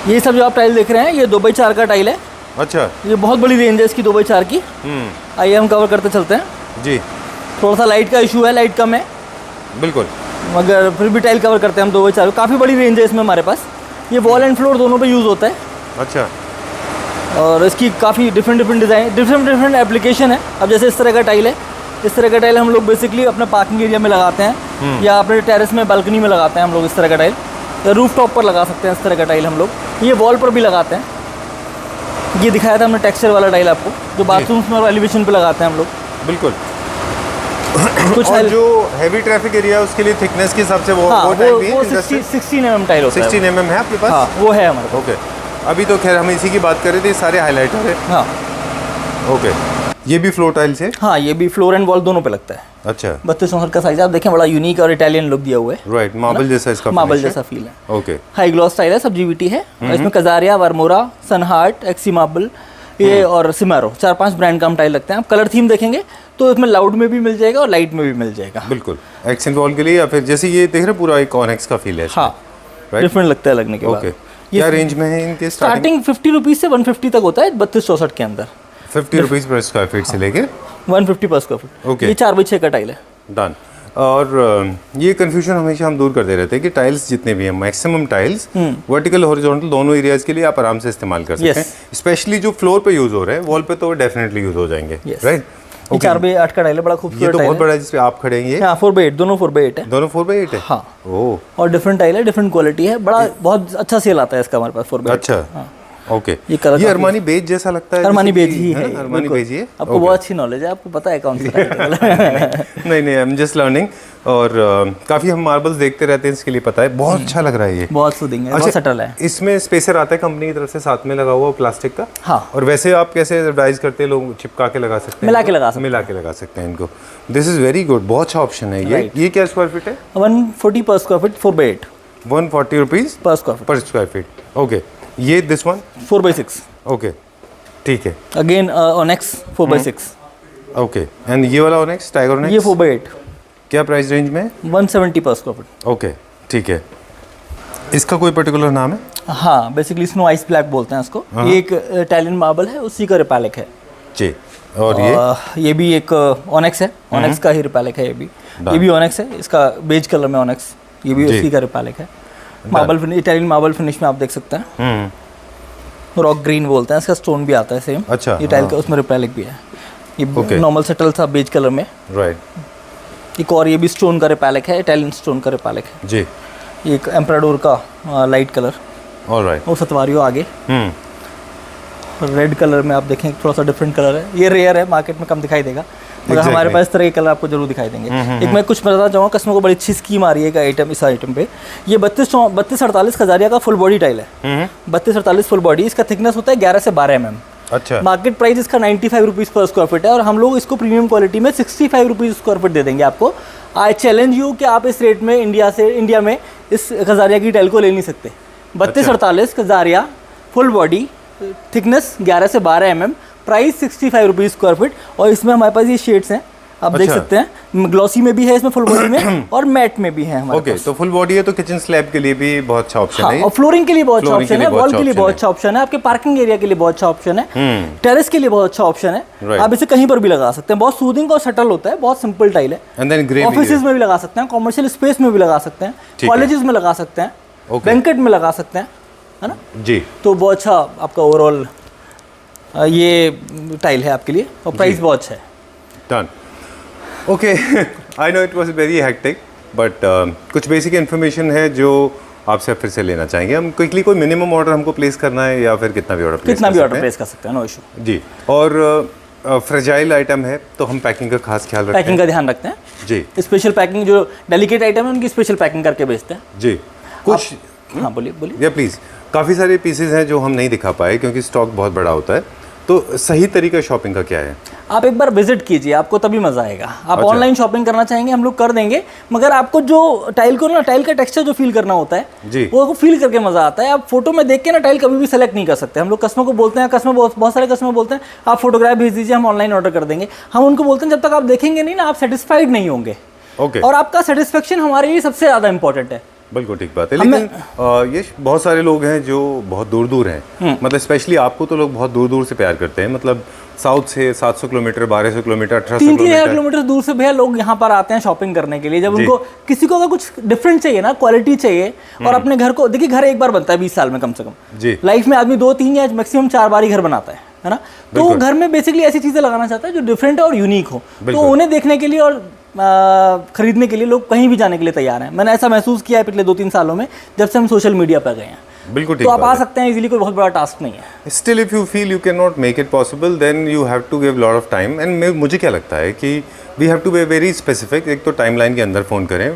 ये सब जो आप टाइल देख रहे हैं ये 2x4 का टाइल है। अच्छा, ये बहुत बड़ी रेंज है इसकी 2x4 की। आइए हम कवर करते चलते हैं। जी, थोड़ा सा लाइट का इशू है, लाइट कम है। बिल्कुल। मगर फिर भी टाइल कवर करते हैं हम 2 बाई 4। काफ़ी बड़ी रेंज है इसमें हमारे पास। ये वॉल एंड फ्लोर दोनों पे यूज़ होता है। अच्छा। और इसकी काफ़ी डिफरेंट डिज़ाइन, डिफरेंट एप्लीकेशन है। अब जैसे इस तरह का टाइल है, इस तरह का टाइल हम लोग बेसिकली अपने पार्किंग एरिया में लगाते हैं या अपने टेरेस में बालकनी में लगाते हैं हम लोग इस तरह का टाइल, या रूफ टॉप पर लगा सकते हैं इस तरह का टाइल हम लोग। ये वॉल पर भी लगाते हैं। ये दिखाया था हमने टेक्सचर वाला टाइल आपको, जो बाथरूम्स में और एलिवेशन पे लगाते हैं हम लोग। बिल्कुल। कुछ और जो हैवी ट्रैफिक एरिया है उसके लिए थिकनेस के हिसाब से वो टाइल भी है। 16 mm टाइल होता है। 16 mm है आपके पास? हाँ, वो है हमारे पास। ओके। अभी तो खैर हम इसी की बात कर रहे थे, सारे हाइलाइटर है। हाँ ओके। ये भी फ्लोर टाइल्स है? हाँ, ये भी फ्लोर एंड वॉल दोनों पे लगता है। अच्छा। 32 का साइज आप देखें, बड़ा यूनिक और इटालियन लुक दिया हुआ है। राइट, मार्बल जैसा इसका मार्बल जैसा फील है। ओके। हाई ग्लॉस स्टाइल है, सब जीवीटी है। और इसमें कजारिया, वर्मोरा, सनहार्ट, एक्सी मार्बल, ये और सिमारो, 4-5 ब्रांड का हम टाइल लगते हैं। आप कलर थीम देखेंगे तो इसमें लाउड में भी मिल जाएगा और लाइट में भी मिल जाएगा। बिल्कुल। एक्सेंट वॉल के लिए, या फिर जैसे ये देख रहे पूरा एक ऑनेक्स का फील है। हाँ, डिफरेंट लगता है लगने के बाद। ओके। क्या रेंज में है इनके? स्टार्टिंग 50 रुपीज़ से 150 तक होता है 32-64 के अंदर। 50 रुपीज़ पर स्क्वायर फीट से लेके 150 पर स्क्वायर फीट। ओके। ये 4 बाई 6 का टाइल है। डन। और ये कंफ्यूजन हमेशा हम दूर करते रहते हैं कि टाइल्स जितने भी हैं, मैक्सिमम टाइल्स वर्टिकल हॉरिजॉन्टल दोनों एरियाज के लिए आप आराम से इस्तेमाल कर सकते हैं। स्पेशली जो फ्लोर पे यूज हो रहे हैं, वॉल पे तो डेफिनेटली यूज हो जाएंगे। राइट। ये 4 बाई 8 का टाइल है, बड़ा ये खूबसूरत तो टाइल बहुत है। बड़ा है जिसपे आप खड़े हैं। ये 4 बाई 8, दोनों 4 बाई 8 है। दोनों 4x8 है? हाँ। ओह। और डिफरेंट टाइल है, डिफरेंट क्वालिटी है, बड़ा बहुत अच्छा सेल आता है इसका हमारे पास 4 बाई 8। अच्छा। ओके। ये कलर ये अरमानी बेज जैसा लगता है। अरमानी बेज ही है। अरमानी बेज ही है। आपको बहुत अच्छी नॉलेज है, आपको पता है कौन सा टाइल है। नहीं, आई एम जस्ट लर्निंग। और काफी हम मार्बल्स देखते रहते हैं, इसके लिए पता है। बहुत अच्छा लग रहा है ये। बहुत सूदिंग है, बहुत सटल है। इसमें स्पेसर आता है कंपनी की तरफ से साथ में लगा हुआ प्लास्टिक का। हाँ। और वैसे आप कैसे एडवाइज करते हैं, लोग चिपका के लगा सकते हैं? मिला के लगा सकते हैं। मिला के लगा सकते हैं इनको। दिस इज वेरी गुड, बहुत अच्छा ऑप्शन है ये। ये क्या स्क्वायर फीट है? 140 पर square feet, 4 by 8। 140 rupees per square feet. पर स्क्वायर फीट। ओके। ये दिस वन 4 बाई 6। ओके, ठीक है। Again onyx 4 by 6। Okay. And ये वाला ऑनेक्स, टाइगर ऑनेक्स, ये 4 बाई 8। क्या प्राइस रेंज में? 170 पर स्क्वायर फीट। ओके, ठीक है। इसका कोई पर्टिकुलर नाम है? हाँ, बेसिकली स्नो आइस ब्लैक बोलते हैं इसको। ये एक इटालियन मार्बल है, उसी का रिपैलिक है जी। और ये भी एक ऑनेक्स है, ऑनेक्स का ही रिपैलिक है। ये भी ऑनेक्स है, इसका बेज कलर में ऑनेक्स, ये भी उसी का रिपैलिक है। Marble finish, Italian marble finish में आप देख सकते हैं। रॉक ग्रीन बोलते हैं इसका, स्टोन भी आता है सेम। अच्छा। ये टाइल का उसमें रिपैलिक भी है। ये नॉर्मल सेटल था बेज कलर में। राइट। एक और ये भी स्टोन का रिपैलिक है, इटालियन स्टोन का रिपैलिक है जी। ये एक एम्पराडोर का लाइट कलर। ऑलराइट। वो सतवारियो आगे। रेड कलर में आप देखें, थोड़ा सा डिफरेंट कलर है। ये रेयर है, मार्केट में कम दिखाई देगा, मगर हमारे पास इस तरह के कलर आपको जरूर दिखाई देंगे। एक मैं कुछ बताना चाहूँगा, कस्टमर को बड़ी अच्छी स्कीम आ रही है आइटम, इस आइटम पे। ये 32-48 खजारिया का फुल बॉडी टाइल है। 32-48 फुल बॉडी, इसका थिकनेस होता है 11 से 12 mm। अच्छा। मार्केट प्राइस इसका 95 रुपीज़ पर स्क्वायर फीट है, और हम लोग इसको प्रीमियम क्वालिटी में 65 रुपीज़ स्क्वायर फीट दे देंगे आपको। आई चैलेंज यू कि आप इस रेट में इंडिया में इस खजारिया की टाइल को ले नहीं सकते। 32-48 खजारिया फुल बॉडी, थिकनेस 11 से 12 mm, price 65 rupees square feet. और इसमें हमारे पास ये शेड्स हैं, आप देख सकते हैं। ग्लॉसी में भी है इसमें, फुल बॉडी में, और मैट में भी है हमारे पास। ओके, तो फुल बॉडी है तो किचन स्लैब के लिए भी बहुत अच्छा ऑप्शन है। और फ्लोरिंग के लिए बहुत अच्छा ऑप्शन है, वॉल के लिए बहुत अच्छा ऑप्शन है, आपके पार्किंग एरिया के लिए बहुत अच्छा ऑप्शन है, टेरेस के लिए बहुत अच्छा ऑप्शन है। आप इसे कहीं पर भी लगा सकते हैं, बहुत सूदिंग और सटल होता है, बहुत सिंपल टाइल है। ऑफिस में भी लगा सकते हैं, कॉमर्शियल स्पेस में भी लगा सकते हैं, कॉलेजेस में लगा सकते हैं, बैंकेट में लगा सकते हैं, है ना जी। तो बहुत अच्छा आपका ओवरऑल ये टाइल है आपके लिए, और प्राइस बहुत अच्छा है। Done. Okay, I know it was very hectic, but कुछ बेसिक इन्फॉर्मेशन है जो आपसे फिर से लेना चाहेंगे हम। क्विकली कोई मिनिमम ऑर्डर हमको प्लेस करना है, या फिर कितना भी ऑर्डर प्लेस कर सकते हैं, नो इशू जी। और फ्रेजाइल आइटम है तो हम पैकिंग का खास ख्याल रखते हैं, पैकिंग का ध्यान रखते हैं जी। स्पेशल पैकिंग, जो डेलिकेट आइटम है उनकी स्पेशल पैकिंग करके बेचते हैं जी। कुछ हाँ बोलिए या प्लीज़। काफ़ी सारे पीसेज हैं जो हम नहीं दिखा पाए क्योंकि स्टॉक बहुत बड़ा होता है, तो सही तरीका शॉपिंग का क्या है? आप एक बार विजिट कीजिए, आपको तभी मजा आएगा। आप ऑनलाइन शॉपिंग करना चाहेंगे, हम लोग कर देंगे, मगर आपको जो टाइल का टेक्सचर जो फील करना होता है जी, वो फील करके मजा आता है। आप फोटो में देख के ना टाइल कभी भी सेलेक्ट नहीं कर सकते। हम लोग कस्टमर को बोलते हैं, बहुत सारे कस्टमर बोलते हैं आप फोटोग्राफ भेज दीजिए, हम ऑनलाइन ऑर्डर कर देंगे। हम उनको बोलते हैं जब तक आप देखेंगे नहीं ना, आप सेटिस्फाइड नहीं होंगे। और आपका सेटिस्फेक्शन हमारे लिए सबसे ज़्यादा इंपॉर्टेंट है। बिल्कुल ठीक बात है। लेकिन ये बहुत सारे लोग हैं जो बहुत दूर दूर हैं, मतलब स्पेशली आपको तो लोग बहुत दूर दूर से प्यार करते हैं, मतलब साउथ से 700 किलोमीटर, 1200 किलोमीटर, 1800 3,000 किलोमीटर किलोमीटर दूर से भैया लोग यहाँ पर आते हैं शॉपिंग करने के लिए। जब उनको किसी को अगर कुछ डिफरेंट चाहिए ना, क्वालिटी चाहिए, और अपने घर को देखिए, घर एक बार बनता है 20 साल में कम से कम। जी। लाइफ में आदमी 2-3 या मैक्सिमम 4 बार ही घर बनाता है ना। तो वो घर में बेसिकली ऐसी चीजें लगाना चाहता है जो डिफरेंट है और यूनिक हो। तो उन्हें देखने के लिए और खरीदने के लिए लोग कहीं भी जाने के लिए तैयार हैं। मैंने ऐसा महसूस किया है पिछले 2-3 सालों में जब से हम सोशल मीडिया पर गए हैं। बिल्कुल ठीक तो आप बात आ है। सकते हैं इजीली, कोई बहुत बड़ा टास्क नहीं है। Still if you feel you can not make it possible, then you have to give lot of time. And मुझे क्या लगता है कि we have to be very specific. एक तो टाइमलाइन के अंदर फ़ोन करें,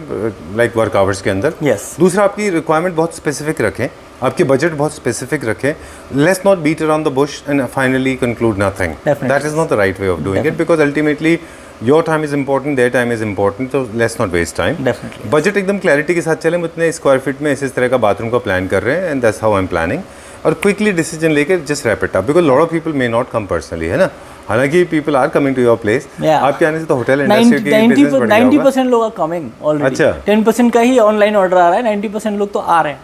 लाइक वर्क आवर्स के अंदर। Yes. दूसरा, आपकी रिक्वायरमेंट बहुत स्पेसिफिक रखें, आपके बजट बहुत स्पेसिफिक रखें। Let's not beat around the bush and finally conclude nothing. Definitely. That is not the right way of doing it, because ultimately your time is important, there time is important, तो let's not waste time. Definitely. Budget एकदम clarity के साथ चलें, इतने square feet में इस तरह का बाथरूम का प्लान कर रहे हैं, and that's how I am planning. और क्विकली डिसीजन लेकर just wrap it up, because lot of people may not come personally, है ना। हालांकि people are coming to your place. Yeah. आपके आने से तो होटल इंडस्ट्री की बिजनेस बढ़ गया होगा। 90% लोग आर कमिंग ऑलरेडी। अच्छा। 10% का ही ऑनलाइन ऑर्डर आ रहा है, 90% लोग तो आ रहे हैं।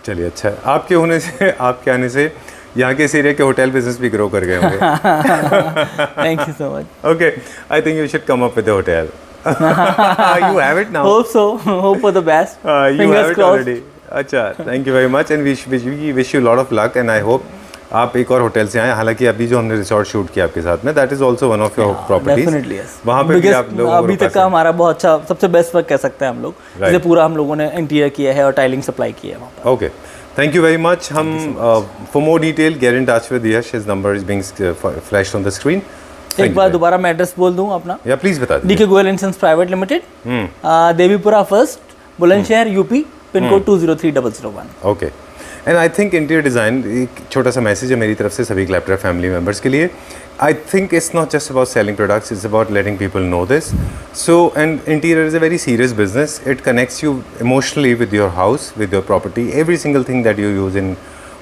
चलिए, अच्छा है। आपके होने से, आपके आने से यहाँ के इस एरिया के होटल बिजनेस भी ग्रो कर गए होंगे। Thank you so much. Okay, I think you should come up with the hotel. You have it now. Hope so, hope for the best. You have fingers it crossed. already. अच्छा, thank you very much and wish you lot of luck and I hope आप एक और hotel से आए। हालांकि अभी जो हमने रिसोर्ट शूट किया आपके साथ में, that is also one of your properties. Definitely yes. वहाँ पे भी आप लोगों को अभी तक का हमारा बहुत अच्छा, सबसे बेस्ट वर्क कह सकते हैं हम लोग। जैसे पूरा हम लोगों ने इंटीरियर किया है और टाइलिंग सप्लाई की है वहाँ पर। Okay, thank you very much. हम for more detail get in touch with Yash, his number is being flashed on the screen. एक बार दोबारा मैं एड्रेस बोल दूँ अपना। या प्लीज बता दीजिए। D K Goyal insurance private limited, Devipura first, Bulandshahr, UP, pin code 203001। Okay, and I think interior design, एक छोटा सा मैसेज है मेरी तरफ से सभी क्लैप्टर फैमिली मेम्बर्स के लिए। I think it's not just about selling products, it's about letting people know this. So and interior is a very serious business. It connects you emotionally with your house, with your property, every single thing that you use in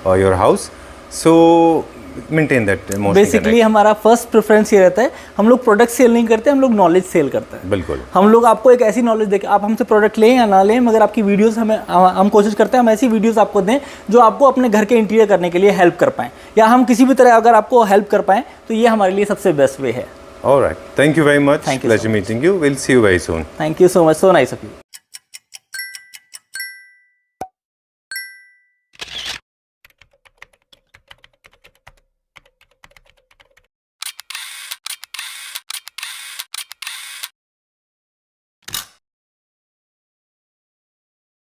your house. So maintain that emotional. Basically हमारा first preference ये रहता है, हम लोग product cell नहीं करते, हम लोग नॉलेज सेल करते हैं। बिल्कुल। हम लोग आपको एक ऐसी नॉलेज दें, आप हमसे प्रोडक्ट लें या ना लें, मगर आपकी वीडियोस हम कोशिश करते हैं हम ऐसी वीडियोस आपको दें जो आपको अपने घर के इंटीरियर करने के लिए हेल्प कर पाएँ, या हम किसी भी तरह अगर आपको हेल्प कर पाएँ तो ये हमारे लिए सबसे बेस्ट वे है। Alright, thank you very much. Thank you so pleasure meeting you. Will see you very soon. Thank you so much, so nice of you.